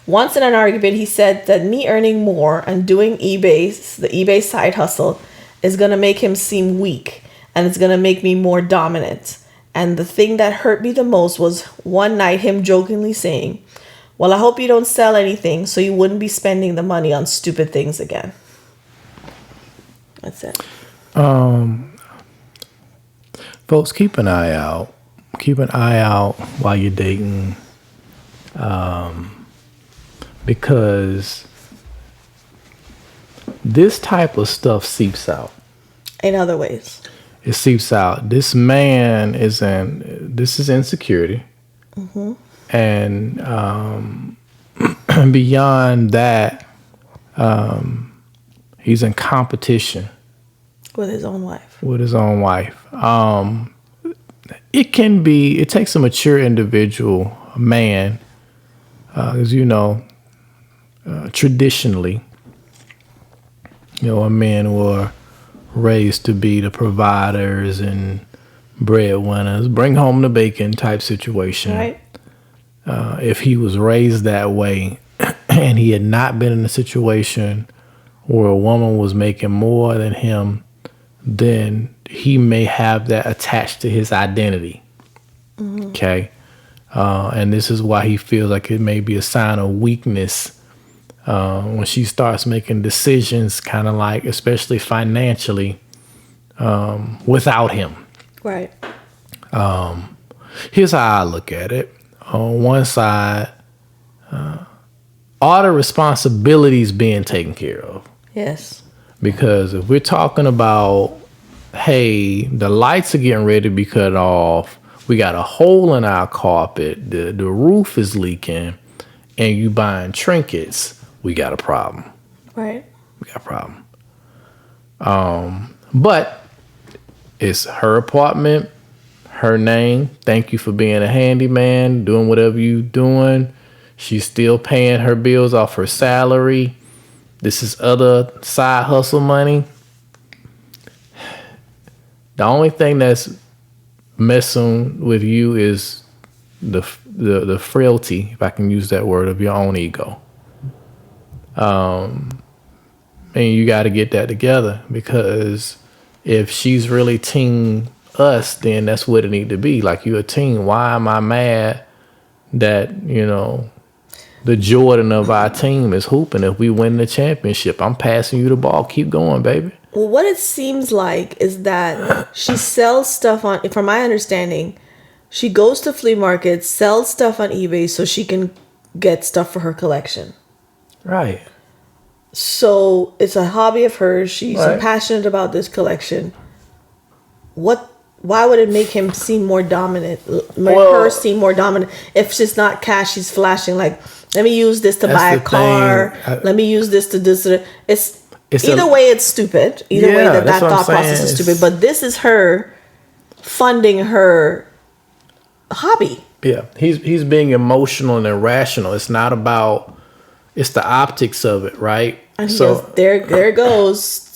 Once in an argument, he said that me earning more and doing the eBay side hustle is going to make him seem weak and it's going to make me more dominant. And the thing that hurt me the most was one night him jokingly saying, well, I hope you don't sell anything so you wouldn't be spending the money on stupid things again. That's it.
Folks, keep an eye out. Keep an eye out while you're dating. because this type of stuff seeps out.
In other ways.
It seeps out. This man this is insecurity. Mm-hmm. And beyond that, he's in competition.
With his own wife.
It takes a mature individual, a man, as you know, traditionally, men were raised to be the providers and breadwinners, bring home the bacon type situation.
Right.
If he was raised that way and he had not been in a situation where a woman was making more than him, then he may have that attached to his identity. Mm-hmm. Okay. And this is why he feels like it may be a sign of weakness when she starts making decisions, kind of like, especially financially, without him.
Right.
Here's how I look at it. On one side, all the responsibilities being taken care of.
Yes.
Because if we're talking about, hey, the lights are getting ready to be cut off, we got a hole in our carpet, the roof is leaking, and you buying trinkets, we got a problem.
Right.
We got a problem. But it's her apartment, her name. Thank you for being a handyman, doing whatever you doing. She's still paying her bills off her salary. This is other side hustle money. The only thing that's messing with you is the frailty, if I can use that word, of your own ego. And you got to get that together, because if she's really team us, then that's what it need to be. Like, you're a team. Why am I mad that, the Jordan of our team is hooping? If we win the championship, I'm passing you the ball. Keep going, baby.
Well, what it seems like is that she sells stuff on, from my understanding, she goes to flea markets, sells stuff on eBay so she can get stuff for her collection.
Right.
So it's a hobby of hers. She's
right.
passionate about this collection. Why would it make him seem more dominant? Her seem more dominant if she's not cash? She's flashing like, let me use this to buy a car. Let me use this to this. It's either way, it's stupid. Either way, that thought process is stupid. But this is her funding her hobby.
Yeah, he's being emotional and irrational. It's not about. It's the optics of it, right?
And he goes, there goes.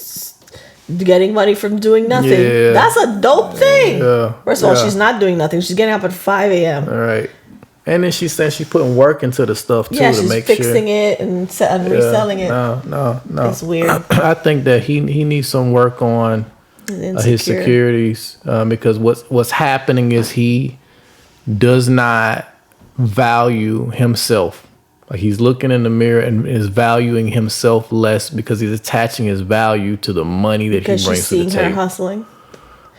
Getting money from doing nothing. Yeah. That's a dope thing. Yeah. First of all, she's not doing nothing. She's getting up at 5 a.m.
All right. And then she says she's putting work into the stuff too, to make sure.
She's fixing it and reselling it.
No.
It's weird.
I think that he needs some work on his securities, because what's happening is he does not value himself. Like, he's looking in the mirror and is valuing himself less because he's attaching his value to the money that he brings to the table. Because she's seeing her
hustling.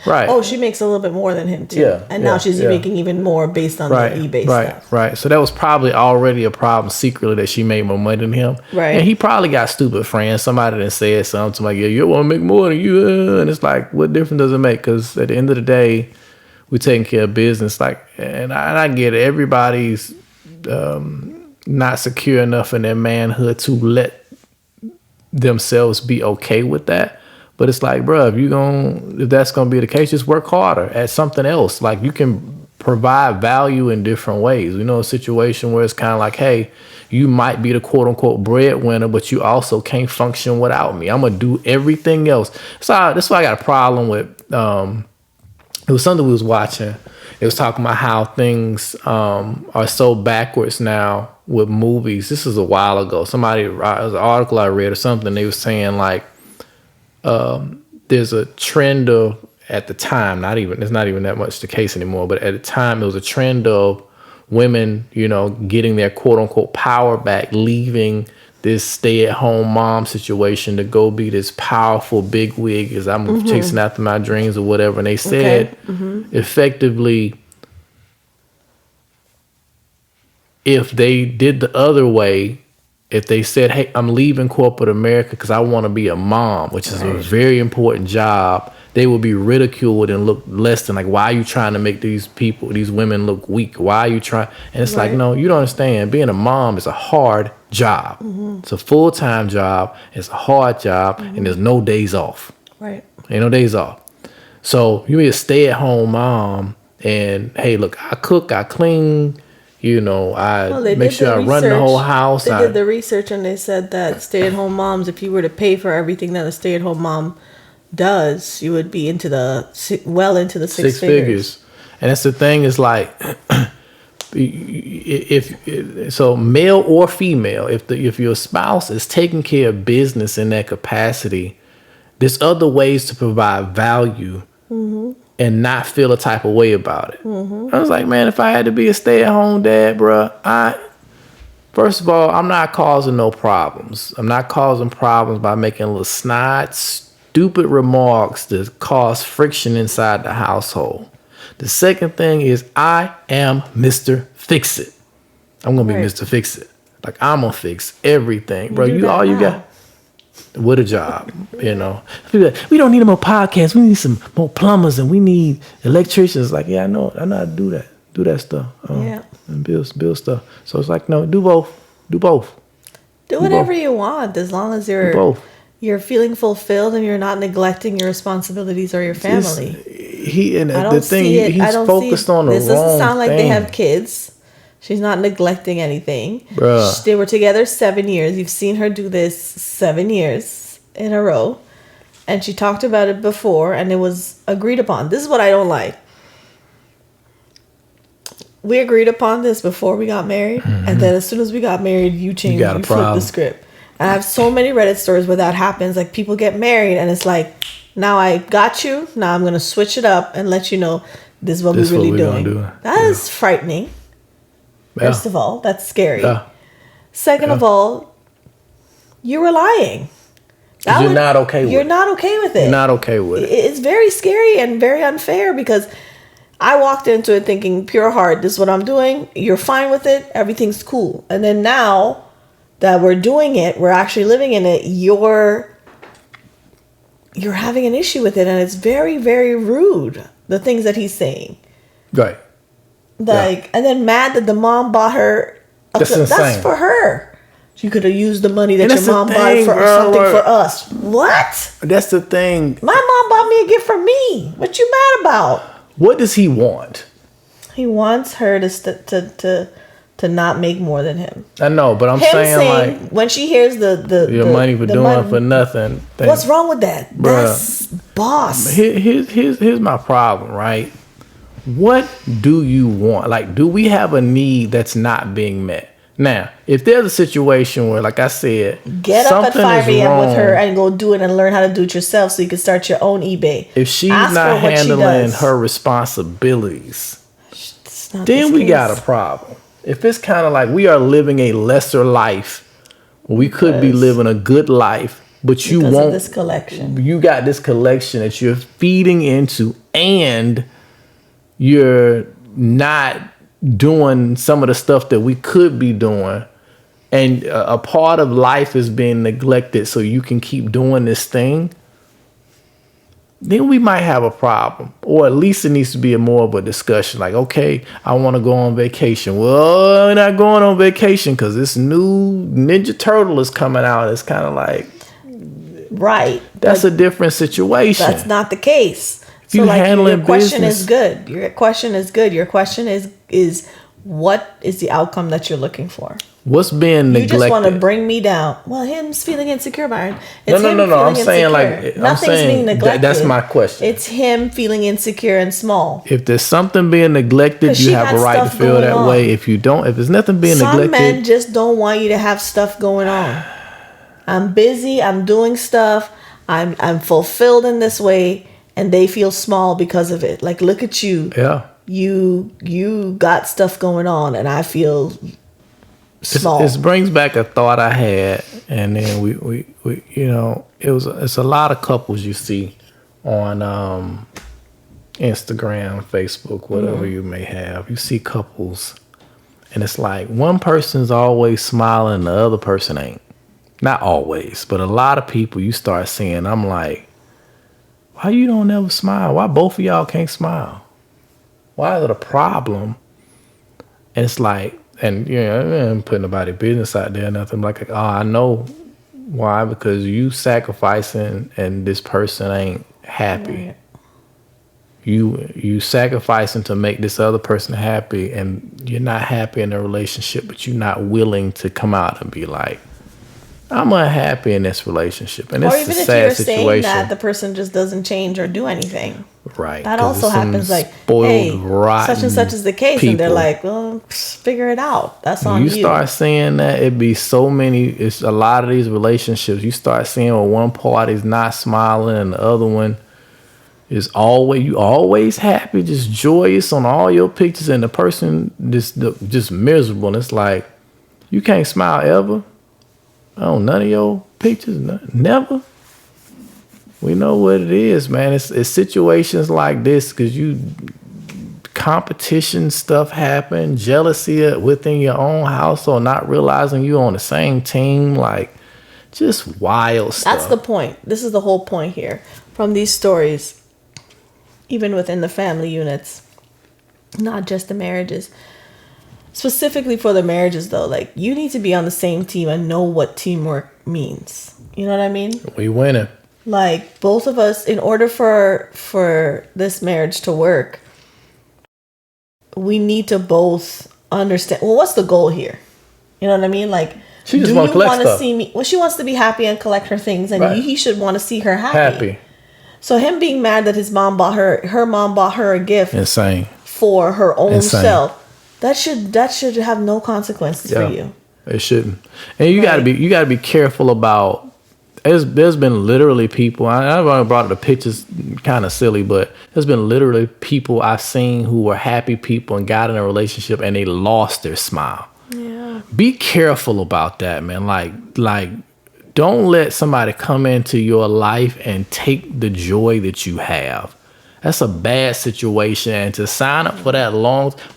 Right.
Oh, she makes a little bit more than him too. Yeah. And now she's making even more based on the eBay stuff.
Right. So that was probably already a problem secretly, that she made more money than him.
Right.
And he probably got stupid friends. Somebody that said something like, yeah, you want to make more than you. And it's like, what difference does it make? Because at the end of the day, we're taking care of business. Like, and I get it. Everybody's not secure enough in their manhood to let themselves be okay with that. But it's like, bro, if that's gonna be the case, just work harder at something else. Like, you can provide value in different ways. We know a situation where it's kind of like, hey, you might be the quote unquote breadwinner, but you also can't function without me. I'm gonna do everything else. So that's why I got a problem with. It was something we was watching. It was talking about how things are so backwards now with movies. This was a while ago. It was an article I read or something. They were saying like, there's a trend of, at the time, it's not even that much the case anymore, but at the time it was a trend of women, getting their quote unquote power back, leaving this stay-at-home mom situation to go be this powerful bigwig as I'm chasing after my dreams or whatever. And they said, effectively, if they did the other way, if they said, hey, I'm leaving corporate America because I want to be a mom, which is a very important job, they will be ridiculed and look less than like, why are you trying to make these women look weak? Why are you trying? And it's like, no, you don't understand. Being a mom is a hard job. It's a full-time job. It's a hard job. And there's no days off.
Right.
Ain't no days off. So you be a stay-at-home mom and, hey, look, I cook, I clean, I make sure I run the whole house.
They did the research and they said that stay-at-home moms, if you were to pay for everything that a stay-at-home mom does, you would be into the six figures.
And that's the thing is like, if so, male or female, if your spouse is taking care of business in that capacity, there's other ways to provide value and not feel a type of way about it. I was like, man, if I had to be a stay-at-home dad, bro, first of all, I'm not causing no problems. I'm not causing problems by making little snide, stupid remarks that cause friction inside the household. The second thing is I am Mr. Fix-It. I'm going to be Mr. Fix-It. Like, I'm going to fix everything. Bro, you got... What a job, We don't need more podcasts. We need some more plumbers and we need electricians. Like, yeah, I know how to do that. Do that stuff. And build stuff. So it's like, no, do both. Do
whatever you want, as long as you're feeling fulfilled and you're not neglecting your responsibilities or your family.
He's focused on the wrong thing. This doesn't sound like
they have kids. She's not neglecting anything.
Bruh.
They were together 7 years. You've seen her do this 7 years in a row. And she talked about it before and it was agreed upon. This is what I don't like. We agreed upon this before we got married. And then as soon as we got married, you flipped the script. And I have so many Reddit stories where that happens. Like, people get married and it's like, now I got you. Now I'm going to switch it up and let you know this is what we're really doing. That is frightening. First of all, that's scary. Second of all, you were lying.
You're not okay with it.
You're not okay with it.
You're not okay with it.
It's very scary and very unfair because I walked into it thinking, pure heart, this is what I'm doing. You're fine with it. Everything's cool. And then now that we're doing it, we're actually living in it, you're having an issue with it. And it's very, very rude, the things that he's saying.
Right.
And then mad that the mom bought her. That's for her. She could have used the money that your mom bought for something for us. What?
That's the thing.
My mom bought me a gift for me. What you mad about?
What does he want?
He wants her to not make more than him.
I know, but I'm saying like,
when she hears your
money for doing for nothing.
What's wrong with that?
Bruh,
that's boss.
Here's my problem, right? What do you want? Like, do we have a need that's not being met? Now, if there's a situation where, like I said,
get up at 5 a.m. with her and go do it and learn how to do it yourself so you can start your own eBay.
If she's not handling her responsibilities, then we got a problem. If it's kind of like we are living a lesser life, we could be living a good life, but you won't.
This collection.
You got this collection that you're feeding into, and you're not doing some of the stuff that we could be doing, and a part of life is being neglected so you can keep doing this thing, then we might have a problem. Or at least it needs to be more of a discussion. Like, okay, I want to go on vacation. Well, we're not going on vacation because this new Ninja Turtle is coming out. It's kind of like,
right.
That's a different situation.
That's not the case.
So
your question is good. Your question is good. Your question is what is the outcome that you're looking for?
What's being neglected?
You just want to bring me down. Well, him's feeling insecure, Byron.
No. I'm saying like
nothing's being neglected.
That's my question.
It's him feeling insecure and small.
If there's something being neglected, you have a right to feel that way. If you don't, if there's nothing being neglected,
some men just don't want you to have stuff going on. I'm busy. I'm doing stuff. I'm fulfilled in this way. And they feel small because of it. Like, look at you.
Yeah.
You got stuff going on, and I feel small.
This brings back a thought I had, and then we it's a lot of couples you see on Instagram, Facebook, whatever you may have. You see couples, And it's like one person's always smiling, the other person ain't. Not always, but a lot of people you start seeing, I'm like, why you don't ever smile? Why both of y'all can't smile? Why is it a problem? And it's like, and you know, I ain't putting nobody's business out there, nothing. Like, oh, I know why, because you sacrificing and this person ain't happy.
Right.
You sacrificing to make this other person happy, and you're not happy in a relationship, but you're not willing to come out and be like, I'm unhappy in this relationship. And
Or
it's
even
a
if
sad
you're
situation.
saying that the person just doesn't change or do anything.
Right.
That
'Cause
also
it's some
happens, like,
spoiled,
hey,
rotten
such and such is the case. And they're
people.
like, well, figure it out. That's on
You
you.
start seeing that it be so many, it's a lot of these relationships. You start seeing where one party's not smiling and the other one is always happy, just joyous on all your pictures, and the person just miserable. And it's like, you can't smile ever on none of your pictures, never. We know what it is, man. It's situations like this because competition stuff happen, jealousy within your own household, not realizing you're on the same team, like just wild stuff.
That's the point. This is the whole point here from these stories, even within the family units, not just the marriages. Specifically for the marriages, though, like, you need to be on the same team and know what teamwork means. You know what I mean?
We winning.
Like, both of us, in order for this marriage to work, we need to both understand, well, what's the goal here? You know what I mean? Like,
She just
do
wanna
you
collect
want to
stuff.
see me? Well, she wants to be happy and collect her things, and
Right.
he should want to see her
Happy.
So him being mad that his mom bought her mom bought her a gift
Insane.
for her own
Insane.
self, that should have no consequences for you.
It shouldn't. And you gotta be careful about. There's been literally people. I've already brought up the pictures, kind of silly, but there's been literally people I've seen who were happy people and got in a relationship and they lost their smile.
Yeah.
Be careful about that, man. Like, don't let somebody come into your life and take the joy that you have. That's a bad situation. And to sign up for that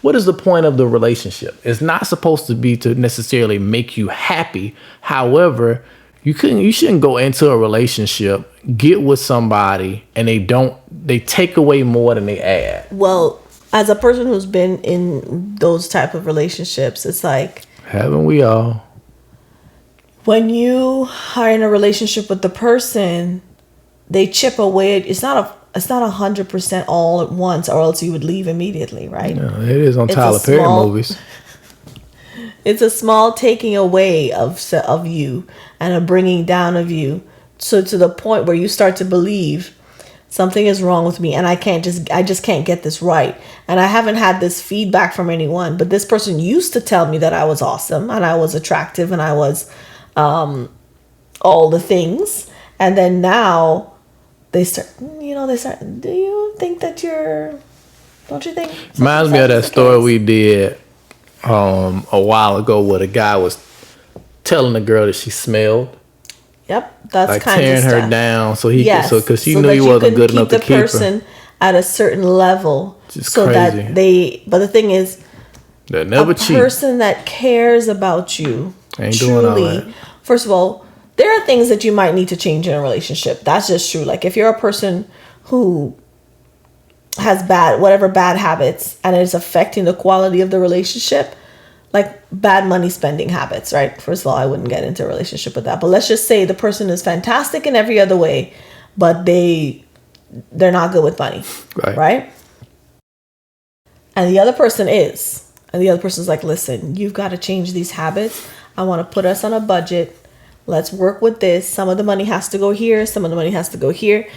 what is the point of the relationship? It's not supposed to be to necessarily make you happy. However, you shouldn't go into a relationship, get with somebody, and they take away more than they add.
Well, as a person who's been in those type of relationships, it's like,
Haven't we all?
when you are in a relationship with the person, they chip away. It's not 100% all at once, or else you would leave immediately, right?
Yeah, it is on
It's
Tyler
a
Perry
small-
movies.
It's a small taking away of you and a bringing down of you, so to the point where you start to believe something is wrong with me and I just can't get this right. And I haven't had this feedback from anyone, but this person used to tell me that I was awesome and I was attractive and I was all the things. And then now they start, do you think that don't you think?
Reminds me of that story we did a while ago where the guy was telling the girl that she smelled,
Yep, that's
like
kind
tearing
of
her
stuff.
down, so he
Yes,
because he
so
knew
that
he
you
wasn't
can
good
keep
enough to
the
keep her.
person at a certain level,
Just
so
crazy.
that but the thing is,
They never
a
cheat.
person that cares about you
Ain't doing all
truly,
that.
first of all, there are things that you might need to change in a relationship. That's just true. Like, if you're a person who has whatever bad habits and it's affecting the quality of the relationship, like bad money spending habits, right? First of all, I wouldn't get into a relationship with that. But let's just say the person is fantastic in every other way, but they're not good with money, right? And the other person is. And the other person's like, listen, you've got to change these habits. I want to put us on a budget. Let's work with this. Some of the money has to go here. Some of the money has to go here.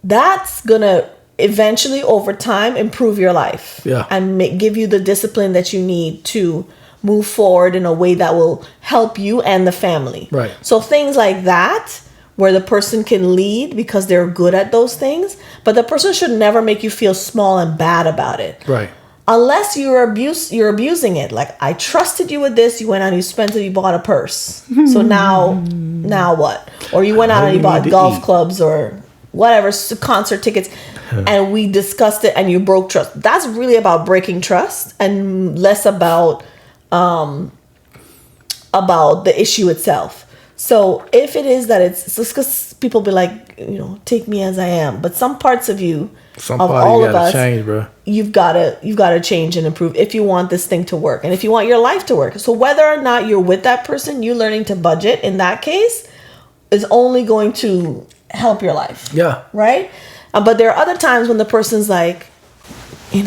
That's going to eventually, over time, improve your life.
Yeah.
And give you the discipline that you need to move forward in a way that will help you and the family.
Right.
So things like that, where the person can lead because they're good at those things, but the person should never make you feel small and bad about it.
Right.
Unless you're abusing it. Like, I trusted you with this, you went out and you spent it, you bought a purse. So now what? Or you went out and you bought golf clubs or whatever, concert tickets, and we discussed it and you broke trust. That's really about breaking trust and less about the issue itself. So if it is that it's just because people be like, take me as I am, but some parts of you,
Some
of
part
all
you
of
gotta
us,
change, bro.
you've got to change and improve if you want this thing to work and if you want your life to work. So whether or not you're with that person, you learning to budget in that case is only going to help your life.
Yeah.
Right? But there are other times when the person's like, I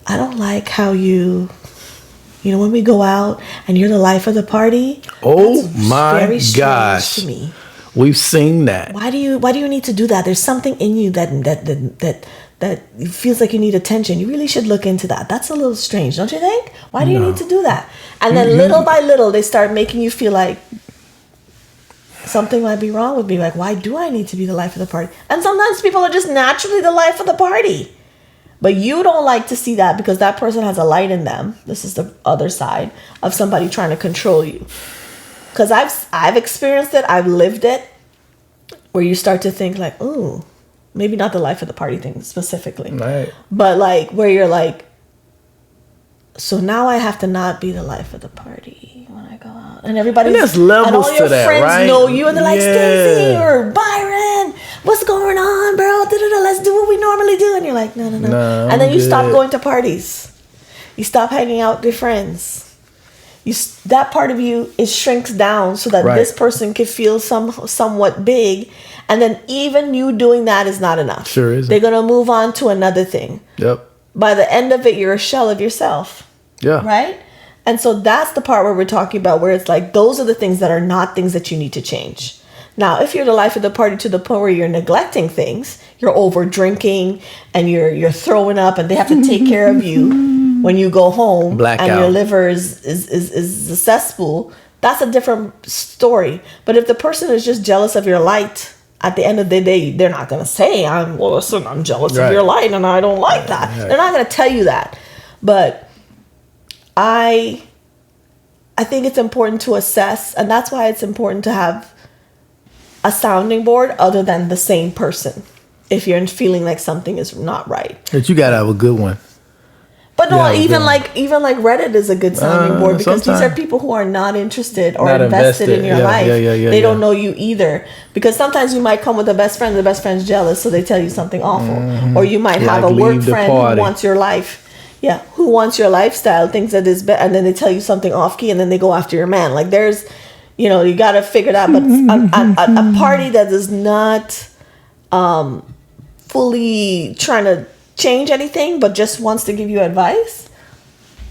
don't like how when we go out and you're the life of the party.
Oh
that's
my
very strange
gosh.
to me.
We've seen that.
Why do you need to do that? There's something in you that feels like you need attention. You really should look into that. That's a little strange, don't you think? Why do you need to do that? And then little by little, they start making you feel like something might be wrong with me. Like, why do I need to be the life of the party? And sometimes people are just naturally the life of the party. But you don't like to see that because that person has a light in them. This is the other side of somebody trying to control you. Because I've experienced it. I've lived it. Where you start to think like, ooh, maybe not the life of the party thing specifically.
Right.
But like where you're like, so now I have to not be the life of the party when I go out. And everybody's...
And there's levels
and all your
to that,
friends
right?
know you and they're like,
Yeah.
Stacey or Byron, what's going on, bro? Da-da-da, let's do what we normally do. And you're like, no.
No,
and then you
I'm
stop
good.
going to parties. You stop hanging out with your friends. That part of you shrinks down so that
Right.
this person can feel somewhat big. And then even you doing that is not enough.
Sure isn't.
They're going to move on to another thing.
Yep.
By the end of it, you're a shell of yourself.
Yeah.
Right? And so that's the part where we're talking about where it's like, those are the things that are not things that you need to change. Now, if you're the life of the party to the point where you're neglecting things, you're over drinking and you're throwing up and they have to take care of you when you go home
Blackout.
and your liver is a cesspool, that's a different story. But if the person is just jealous of your light, at the end of the day, they're not going to say, I'm jealous
Right.
of your light and I don't like that.
Right.
They're not going to tell you that. But I think it's important to assess, and that's why it's important to have a sounding board other than the same person if you're feeling like something is not right.
But you gotta have a good one.
But no,
Yeah,
even
yeah.
like Reddit is a good sounding board because these are
sometimes.
people who are not interested or
Not
invested in your
invested.
life.
Yeah,
They don't know you either. Because sometimes you might come with a best friend, the best friend's jealous, so they tell you something awful. Or you might have
Like
a work
leave the
friend who
party.
wants your life. Yeah, who wants your lifestyle, thinks that is better, and then they tell you something off key, and then they go after your man. Like there's, you got to figure that. But a party that is not fully trying to change anything, but just wants to give you advice,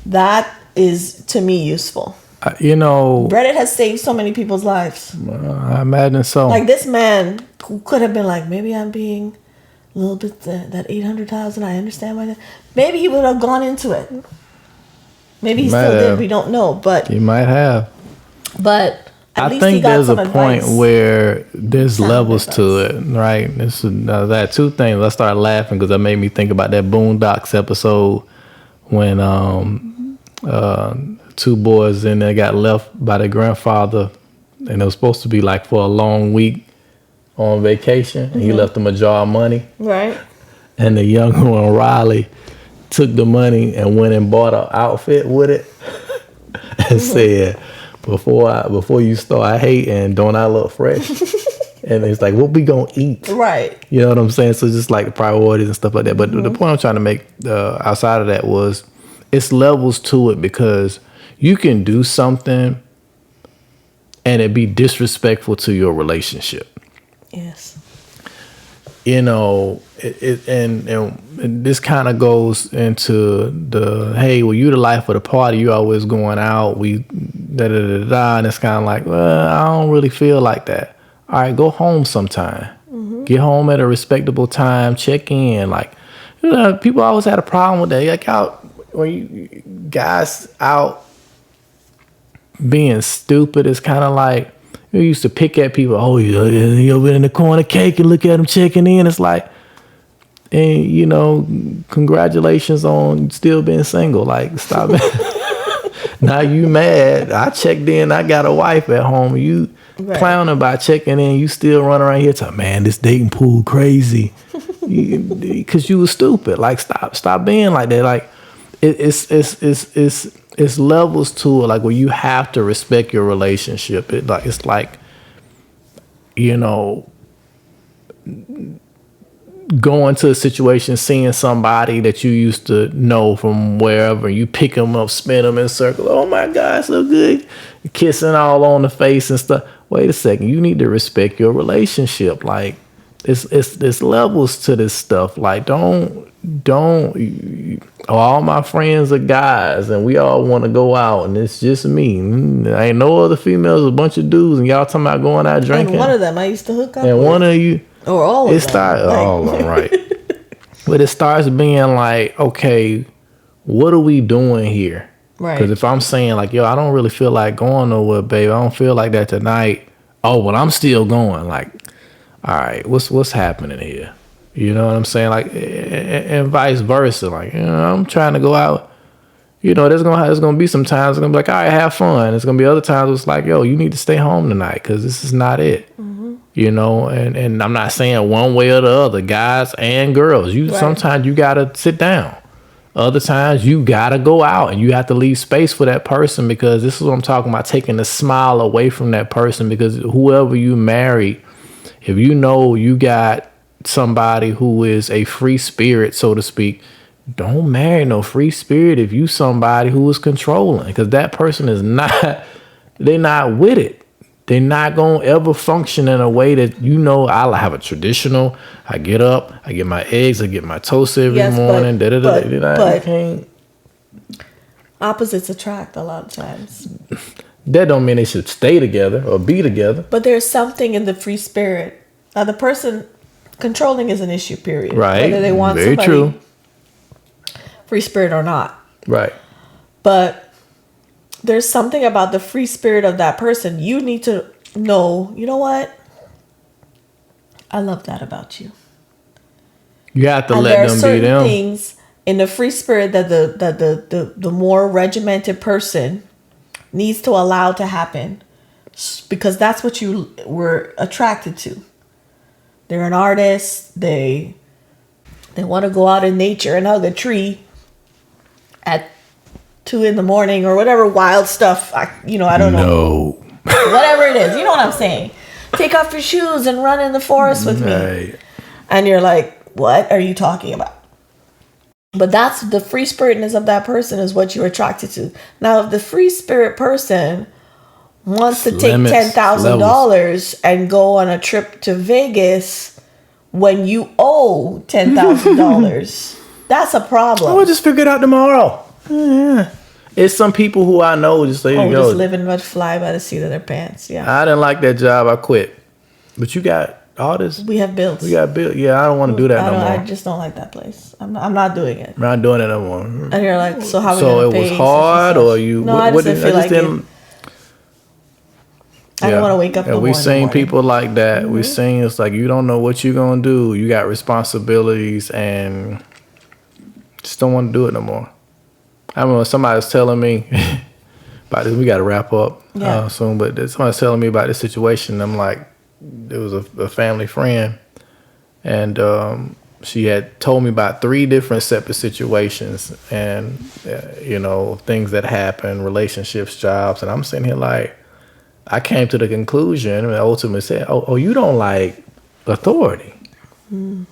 that is to me useful. Reddit has saved so many people's lives.
I imagine so.
Like this man who could have been like, maybe I'm being a little bit that 800,000. I understand why that. Maybe he would have gone into it. Maybe he still did. We don't know, but
You might have.
at
I
least he
think
got
there's
some
a point
advice.
where there's
Sound
levels to
advice.
it, right? This is that two things. I started laughing because that made me think about that Boondocks episode when two boys in there got left by their grandfather, and it was supposed to be like for a long week on vacation. And he left them a jar of money,
Right.
and the young one Riley took the money and went and bought an outfit with it, and said, Before you start hating, don't I look fresh? And it's like, what we gonna eat?
Right.
You know what I'm saying? So just like priorities and stuff like that. But the point I'm trying to make outside of that was it's levels to it, because you can do something and it be disrespectful to your relationship.
Yes.
And this kind of goes into the, hey, well, you the life of the party. You always going out. We da-da-da-da. And it's kind of like, well, I don't really feel like that. All right, go home sometime. Get home at a respectable time. Check in. Like, people always had a problem with that. Like out when you guys out being stupid, it's kind of like, you used to pick at people. Oh, you over in the corner cake and look at them checking in. It's like, and congratulations on still being single. Like, stop it. Now you mad. I checked in. I got a wife at home. You clowning by checking in. You still run around here talking, man, this dating pool crazy. Because you was stupid. Like, stop being like that. Like, it's levels to it. Like, where you have to respect your relationship. It's like, you know, going to a situation, seeing somebody that you used to know from wherever, you pick them up, spin them in circles. Oh my God, so good. Kissing all on the face and stuff. Wait a second. You need to respect your relationship. Like, it's levels to this stuff. Like, don't all my friends are guys and we all want to go out and it's just me. Ain't no other females, a bunch of dudes, and y'all talking about going out drinking.
And one of them I used to hook up
and
with.
One of you,
or all of them.
All of them, right. But it starts being like, okay, what are we doing here?
Right.
Because if I'm saying like, yo, I don't really feel like going nowhere, babe. I don't feel like that tonight. Oh, well, I'm still going. Like, all right, what's happening here? You know what I'm saying? Like, and vice versa. Like, you know, I'm trying to go out. You know, there's gonna be some times it's gonna be like, all right, have fun. There's gonna be other times it's like, yo, you need to stay home tonight because this is not it. Mm-hmm. You know, and I'm not saying one way or the other, guys and girls. Sometimes you gotta sit down. Other times you gotta go out and you have to leave space for that person, because this is what I'm talking about, taking the smile away from that person. Because whoever you marry, if you know you got somebody who is a free spirit, so to speak, don't marry no free spirit if you somebody who is controlling, because that person is not, they're not with it. They're not going to ever function in a way that, you know, I have a traditional, I get up, I get my eggs, I get my toast every morning.
But opposites attract a lot of times.
That don't mean they should stay together or be together.
But there's something in the free spirit. Now, the person controlling is an issue, period.
Right.
Whether they want
Very
somebody
true.
Free spirit or not.
Right.
But there's something about the free spirit of that person. You need to know, you know what? I love that about you.
You have to
and
let them be them.
There are certain things in the free spirit that the more regimented person needs to allow to happen, because that's what you were attracted to. They're an artist. They want to go out in nature and hug a tree at 2 a.m. or whatever wild stuff. I don't know. Whatever it is, you know what I'm saying. Take off your shoes and run in the forest with me. And you're like, what are you talking about? But that's the free spiritness of that person is what you're attracted to. Now, if the free spirit person wants to take $10,000 and go on a trip to Vegas when you owe $10,000, that's a problem.
I'll just figure it out tomorrow. Yeah. It's some people who I know just say,
just living but fly by the seat of their pants. Yeah.
I didn't like that job. I quit. But you got all this.
We have bills.
We got bills. Yeah, I don't want to do that no more.
I just don't like that place. I'm not doing it.
I'm not doing it no more.
And you're like, so how are we
going
to pay?
So it was hard, or you?
No, I just didn't feel like it. I don't want to wake up.
And we've seen people like that. Mm-hmm. We've seen it's like you don't know what you're gonna do. You got responsibilities and just don't want to do it no more. I remember somebody was telling me about this. We got to wrap up soon, but somebody was telling me about this situation. I'm like, there was a family friend, and she had told me about 3 different separate situations, and things that happen, relationships, jobs, and I'm sitting here like, I came to the conclusion and ultimately said, oh, you don't like authority. Mm.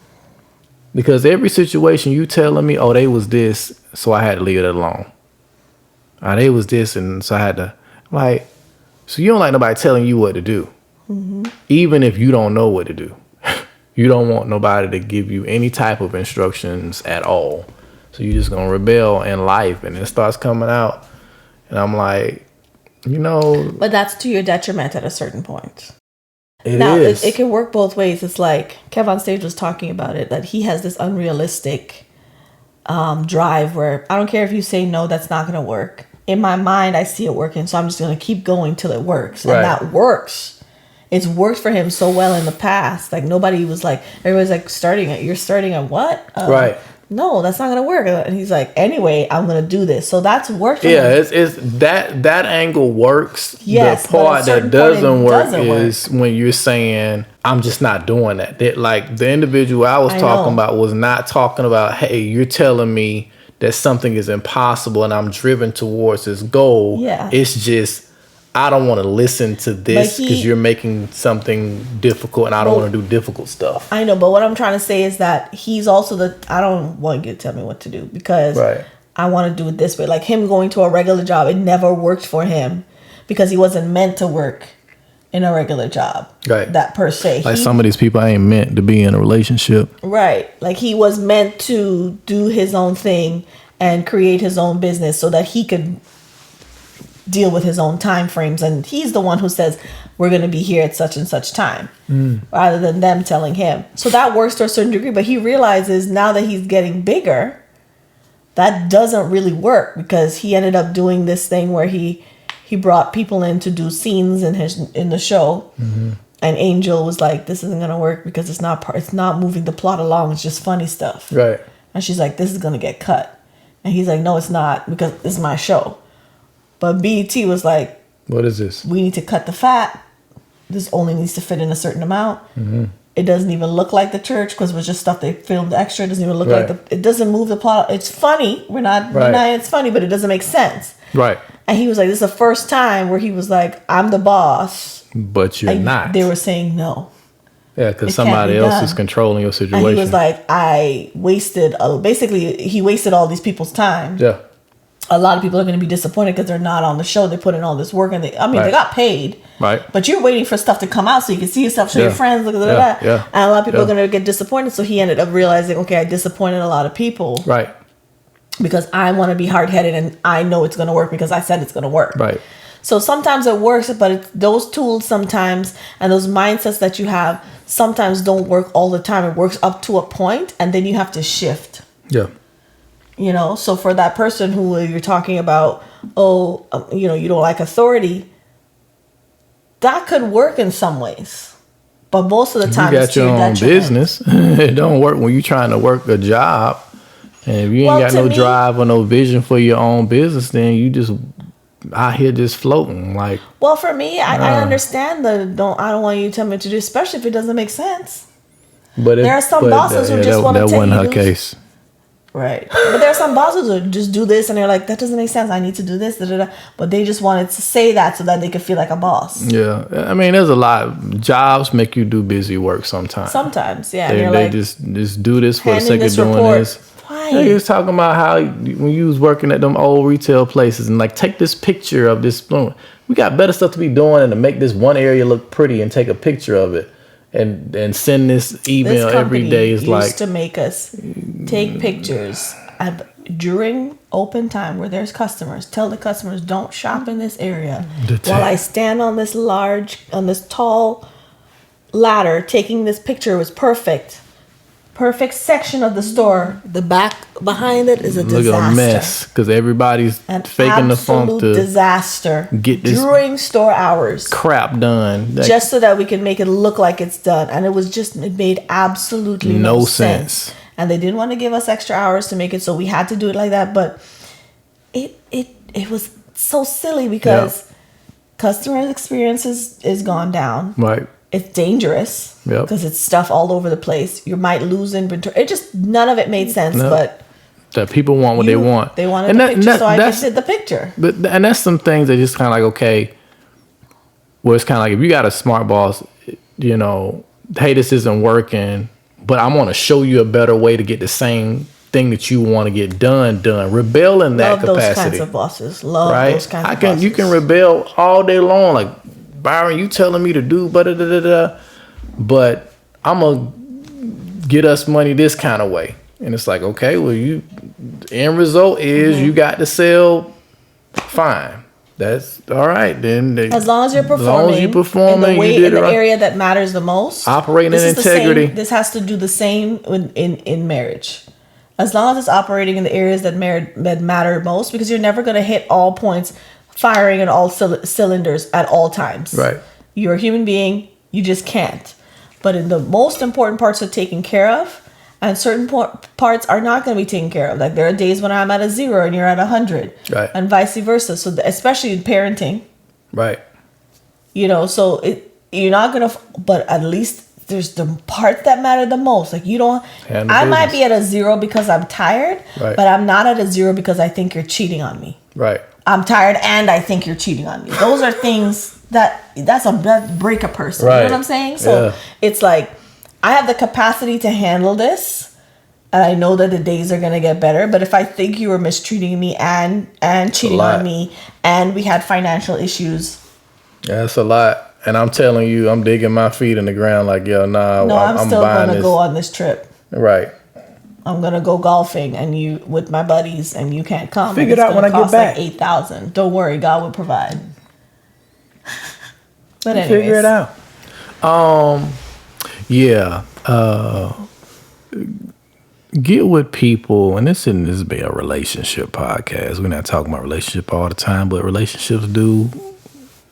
Because every situation you telling me, oh, they was this, so I had to leave it alone. They was this, and so I had to, like, so you don't like nobody telling you what to do. Mm-hmm. Even if you don't know what to do. You don't want nobody to give you any type of instructions at all. So you're just going to rebel in life, and it starts coming out. And I'm like, But that's to your detriment at a certain point. It can work both ways. It's like Kev on stage was talking about it, that he has this unrealistic drive where I don't care if you say no, that's not going to work. In my mind, I see it working, so I'm just going to keep going till it works. Right. And that works. It's worked for him so well in the past. Like everybody's like, you're starting at what? Right.
no, that's not gonna work. And he's like, anyway, I'm gonna do this. So that's worked for
Yeah,
him.
it's that angle works.
Yes,
the part that doesn't work
doesn't
is when you're saying, I'm just not doing that. Like the individual I was talking about was not talking about, hey, you're telling me that something is impossible and I'm driven towards this goal.
Yeah.
It's just, I don't want to listen to this because you're making something difficult and I don't want to do difficult stuff.
I know, but what I'm trying to say is that he's also I don't want you to tell me what to do because I want to do it this way. Like him going to a regular job, it never worked for him because he wasn't meant to work in a regular job.
Right.
That per se.
Like some of these people ain't meant to be in a relationship.
Right. Like he was meant to do his own thing and create his own business so that he could deal with his own time frames, and he's the one who says we're going to be here at such and such time rather than them telling him. So that works to a certain degree, but he realizes now that he's getting bigger that doesn't really work because he ended up doing this thing where he brought people in to do scenes in the show, and Angel was like, this isn't going to work because it's not moving the plot along, it's just funny stuff,
right? And
she's like, this is going to get cut, and he's like, no, it's not, because this is my show. But BET was like, what is this? We need to cut the fat. This only needs to fit in a certain amount. It doesn't even look like the church because it was just stuff they filmed extra. It doesn't even look like it doesn't move the plot. It's funny. We're not denying it's funny, but it doesn't make sense. Right. And he was like, this is the first time where he was like, I'm the boss.
But you're not.
They were saying no.
Yeah, because somebody else is controlling your situation.
And he was like, he wasted all these people's time. Yeah. A lot of people are going to be disappointed because they're not on the show. They put in all this work and they got paid. Right. But you're waiting for stuff to come out so you can see yourself, show your friends, look at that. Yeah. And a lot of people are going to get disappointed. So he ended up realizing, okay, I disappointed a lot of people. Right. Because I want to be hard-headed and I know it's going to work because I said it's going to work. Right. So sometimes it works, but it's those tools sometimes and those mindsets that you have sometimes don't work all the time. It works up to a point and then you have to shift. Yeah. So for that person who you're talking about, you don't like authority, that could work in some ways. But most of the time,
you got your own business. It don't work when you're trying to work a job. And if you ain't got no drive or no vision for your own business, then you just out here just floating. Like, well, for me, I understand I don't want you to tell me what to do, especially if it doesn't make sense. But there are some bosses who just want to tell you. That wasn't her case. Right. But there are some bosses who just do this and they're like, that doesn't make sense. I need to do this. Da, da, da. But they just wanted to say that so that they could feel like a boss. Yeah. I mean, there's a lot. Jobs make you do busy work sometimes. Sometimes, yeah. They just do this for the sake of doing this. Why? They was talking about how when you was working at them old retail places and like, take this picture of this. We got better stuff to be doing and to make this one area look pretty and take a picture of it. And send this email every day is like used to make us take pictures during open time where there's customers. Tell the customers don't shop in this area while I stand on this tall ladder taking this picture. It was perfect section of the store. The back behind it is a disaster. Look at a mess because everybody's faking the funk to disaster. Get this during store hours crap done just so that we can make it look like it's done, and it made absolutely no sense. And they didn't want to give us extra hours to make it, so we had to do it like that. But it was so silly because customer experience is gone down. Right. It's dangerous because it's stuff all over the place. You might lose inventory. It just, none of it made sense, but that people want what they want. They wanted the picture, so I just did the picture. And that's some things that just kind of like, okay, well, it's kind of like if you got a smart boss, hey, this isn't working, but I want to show you a better way to get the same thing that you want to get done. Rebel in that capacity. Love those kinds of bosses. Love those kinds of bosses. You can rebel all day long, like, Byron, you telling me to do but I'm gonna get us money this kind of way. And it's like, okay, well, end result is you got to sell. Fine, that's all right. Then as long as you're performing, in the area that matters the most, operating in integrity. This has to do the same in marriage. As long as it's operating in the areas that matter most, because you're never going to hit all points. Firing in all cylinders at all times. Right. You're a human being. You just can't. But in the most important parts of taking care of
And certain parts are not going to be taken care of. Like there are days when I'm at a 0 and you're at 100.
Right.
And vice versa. So especially in parenting.
Right.
You know, so you're not going to, but at least there's the parts that matter the most. Like you don't, I might be at a 0 because I'm tired,
right.
but I'm not at a 0 because I think you're cheating on me.
Right.
I'm tired and I think you're cheating on me. Those are things that break a person.
Right.
You know what I'm saying? So it's like, I have the capacity to handle this, and I know that the days are going to get better. But if I think you were mistreating me and cheating on me, and we had financial issues.
Yeah, that's a lot. And I'm telling you, I'm digging my feet in the ground like, yo, nah.
No, I'm still going to go on this trip.
Right.
I'm going to go golfing and you with my buddies, and you can't come.
Figure it out when I get back.
Like $8,000. Don't worry, God will provide. But anyways.
Figure it out. Yeah. Get with people, and this is be a relationship podcast. We're not talking about relationship all the time, but relationships do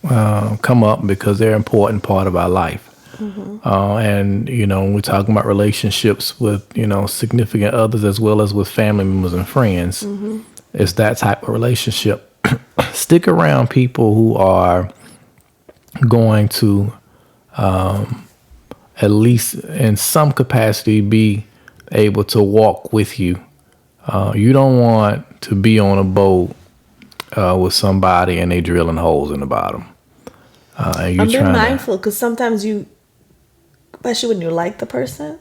come up because they're an important part of our life. Mm-hmm. And, you know, we're talking about relationships with, you know, significant others as well as with family members and friends. Mm-hmm. It's that type of relationship. Stick around people who are going to at least in some capacity be able to walk with you. You don't want to be on a boat with somebody and they drilling holes in the bottom. And
I'm being mindful because sometimes you, especially when you like the person,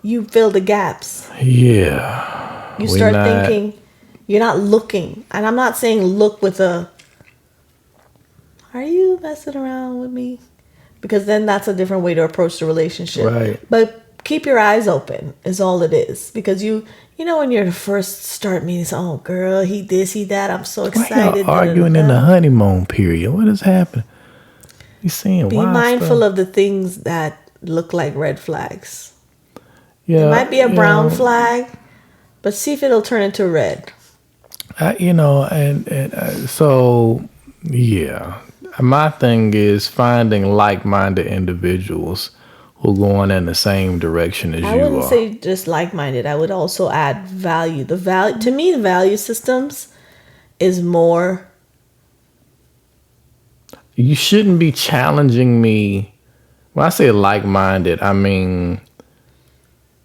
you fill the gaps.
Yeah.
You start thinking, you're not looking. And I'm not saying look with a, are you messing around with me? Because then that's a different way to approach the relationship.
Right.
But keep your eyes open is all it is. Because you know when you're the first start meeting, oh girl, he this, he that. I'm so excited.
Why y'all arguing in the honeymoon period? What is happening? You seeing
Be mindful of the things that look like red flags.
Yeah,
it might be a brown flag, but see if it'll turn into red.
So yeah. My thing is finding like-minded individuals who are going in the same direction as you are.
I wouldn't say just like-minded. I would also add value. To me, the value systems is more.
You shouldn't be challenging me. When I say like-minded, I mean,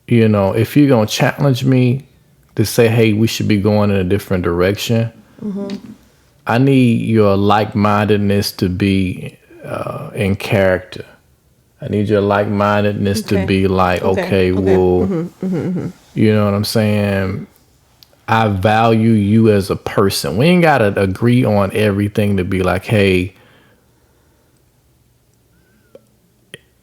you know, if you're going to challenge me to say, hey, we should be going in a different direction, mm-hmm. I need your like-mindedness to be in character. I need your like-mindedness to be like, okay. Well, mm-hmm, mm-hmm. You know what I'm saying? I value you as a person. We ain't got to agree on everything to be like, hey,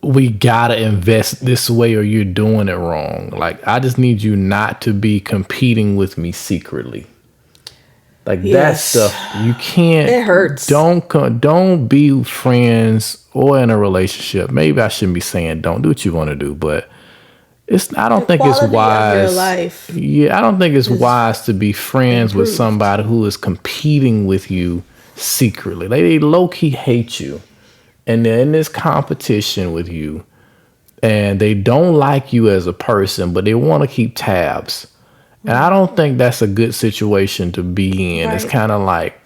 we got to invest this way or you're doing it wrong. Like, I just need you not to be competing with me secretly. Like that stuff, you can't.
It hurts.
Don't be friends or in a relationship. Maybe I shouldn't be saying don't do what you want to do, but I don't think it's wise.
Your life
I don't think it's wise to be friends with somebody who is competing with you secretly. They low key hate you, and they're in this competition with you, and they don't like you as a person, but they want to keep tabs. And I don't think that's a good situation to be in. Right. It's kind of like,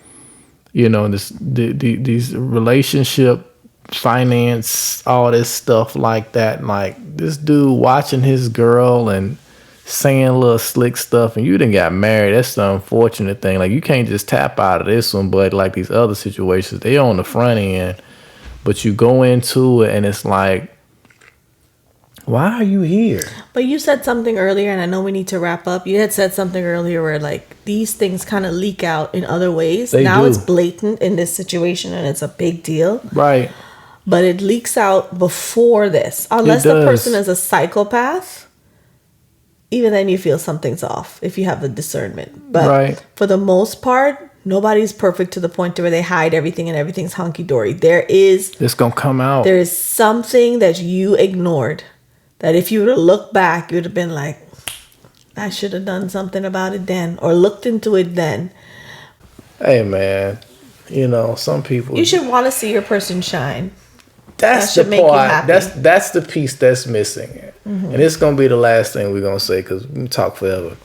you know, these relationship, finance, all this stuff like that. Like this dude watching his girl and saying little slick stuff, and you done got married. That's the unfortunate thing. Like you can't just tap out of this one, but like these other situations, they on the front end, but you go into it and it's like, why are you here?
But you said something earlier, and I know we need to wrap up. You had said something earlier where like these things kind of leak out in other ways. Now it's blatant in this situation and it's a big deal.
Right.
But it leaks out before this. Unless the person is a psychopath, even then you feel something's off if you have the discernment. But for the most part, nobody's perfect to the point to where they hide everything and everything's hunky-dory. It's
going to come out.
There is something that you ignored. That if you would have looked back, you would have been like, I should have done something about it then, or looked into it then.
Hey, man, you know, some people.
You should want to see your person shine.
That's the part. That's the piece that's missing. And it's going to be the last thing we're going to say because we can talk forever.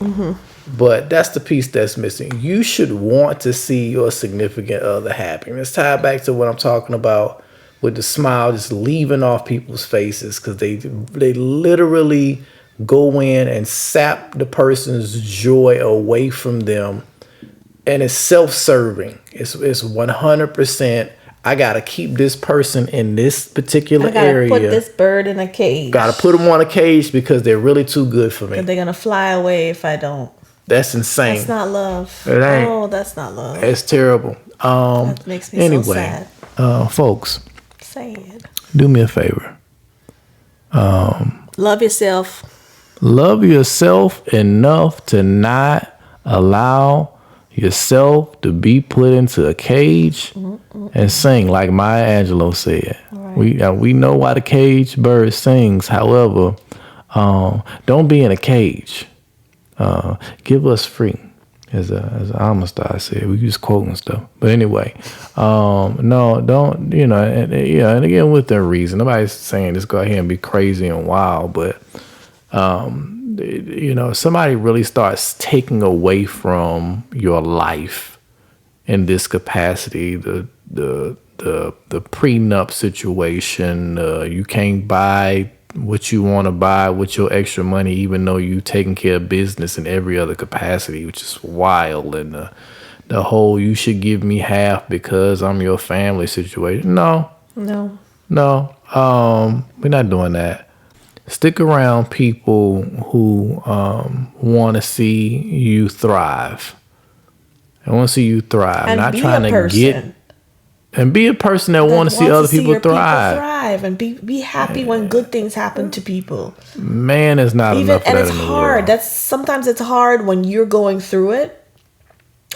But that's the piece that's missing. You should want to see your significant other happy. And it's tied back to what I'm talking about with the smile just leaving off people's faces because they literally go in and sap the person's joy away from them. And it's self-serving. It's 100%. I got to keep this person in this particular area.
Put this bird in a cage.
Got to put them on a cage because they're really too good for me.
They're going to fly away if I don't.
That's insane.
That's not love.
It ain't.
Oh, that's not love.
It's terrible.
That makes me so sad.
Folks.
Say it.
Do me a favor.
Love yourself.
Love yourself enough to not allow yourself to be put into a cage and sing like Maya Angelou said. Right. We know why the cage bird sings. However, don't be in a cage. Give us free, as Amistad said. We just quoting stuff. But anyway, no, don't, and again, with their reason. Nobody's saying just go ahead and be crazy and wild, but somebody really starts taking away from your life in this capacity, the prenup situation, you can't buy what you want to buy with your extra money, even though you taking care of business in every other capacity, which is wild. And the whole you should give me half because I'm your family situation. No, we're not doing that. Stick around people who want to see you thrive. I want to see you thrive,
and
not trying to get. And be a person that want to see other people thrive.
And be happy when good things happen to people.
Man, it's not enough of that in the world. And it's
hard. Sometimes it's hard when you're going through it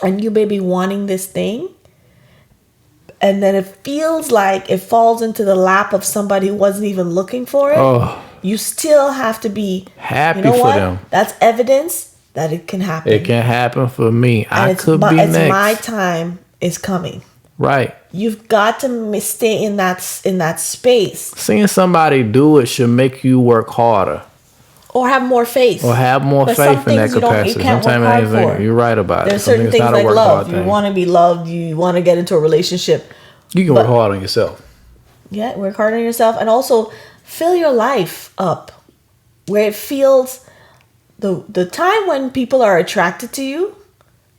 and you may be wanting this thing. And then it feels like it falls into the lap of somebody who wasn't even looking for it.
Oh.
You still have to be
happy for them.
That's evidence that it can happen.
It can happen for me. I could be next.
My time is coming.
Right.
You've got to stay in that space.
Seeing somebody do it should make you work harder.
Or have more faith.
Or have more faith in that capacity.
Sometimes
you're right about
There's certain things like love. You want to be loved. You want to get into a relationship.
You can work hard on yourself.
Yeah, work hard on yourself. And also fill your life up. Where it feels... The time when people are attracted to you...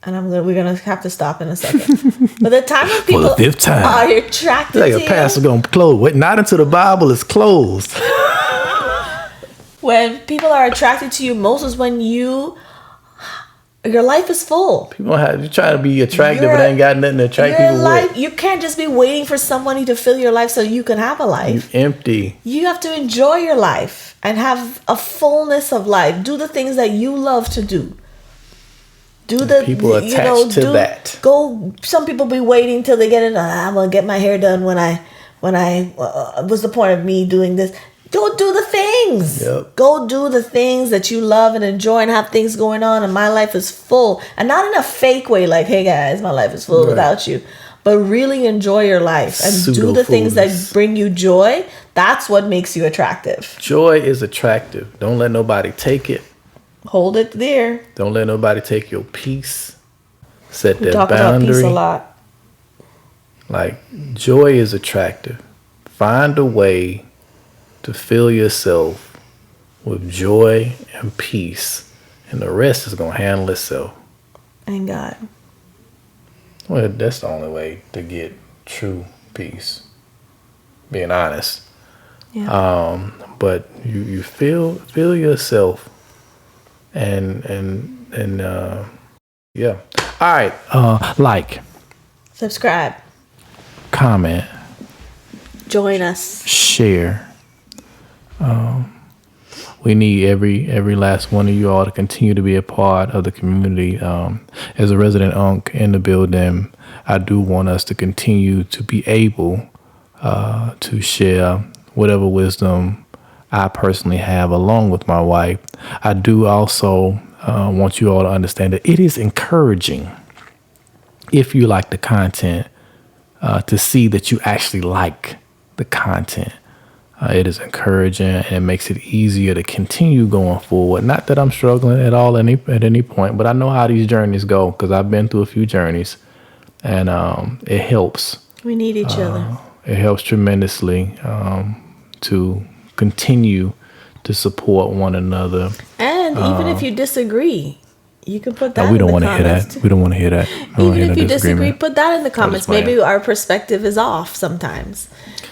And we're gonna have to stop in a second. But the time when people are attracted to you,
like a pastor gonna close. Not until the Bible is closed.
When people are attracted to you most is when your life is full.
You try to be attractive, but ain't got nothing to attract people with.
You can't just be waiting for somebody to fill your life so you can have a life.
You empty.
You have to enjoy your life and have a fullness of life. Do the things that you love to do.
People attached to that.
Some people be waiting till they get in. I'm gonna get my hair done when I. What's the point of me doing this? Go do the things.
Yep.
Go do the things that you love and enjoy and have things going on. And my life is full, and not in a fake way. Like, hey guys, my life is full without you. But really enjoy your life and do the things that bring you joy. That's what makes you attractive.
Joy is attractive. Don't let nobody take it.
Hold it there.
Don't let nobody take your peace. Set that boundary.
Talk about peace a lot.
Like, joy is attractive. Find a way to fill yourself with joy and peace, and the rest is gonna handle itself.
And God.
Well, that's the only way to get true peace. Being honest.
Yeah.
But you feel yourself. And yeah. All right. Like.
Subscribe.
Comment.
Join us.
Share. We need every last one of you all to continue to be a part of the community. As a resident UNC in the building, I do want us to continue to be able to share whatever wisdom I personally have along with my wife. I do also want you all to understand that it is encouraging, if you like the content, to see that you actually like the content. It is encouraging, and it makes it easier to continue going forward. Not that I'm struggling at all at any point, but I know how these journeys go because I've been through a few journeys, and it helps.
We need each other.
It helps tremendously to continue to support one another.
And even if you disagree, you can put that
We
in
don't
the
want to hear
comments.
that. We don't want to hear that.
Even if you disagree, put that in the comments.
playing.
Maybe our perspective is off sometimes,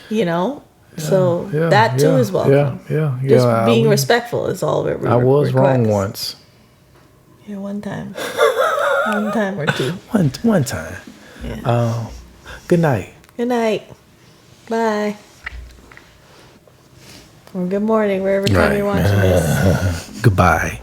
you know? So that too is welcome.
Yeah.
Just being respectful is all it
I was
requires.
wrong once.
Yeah, one time. One time or two.
One time.
Yeah.
Good night.
Good night. Bye. Or good morning, wherever time you're watching this.
Goodbye.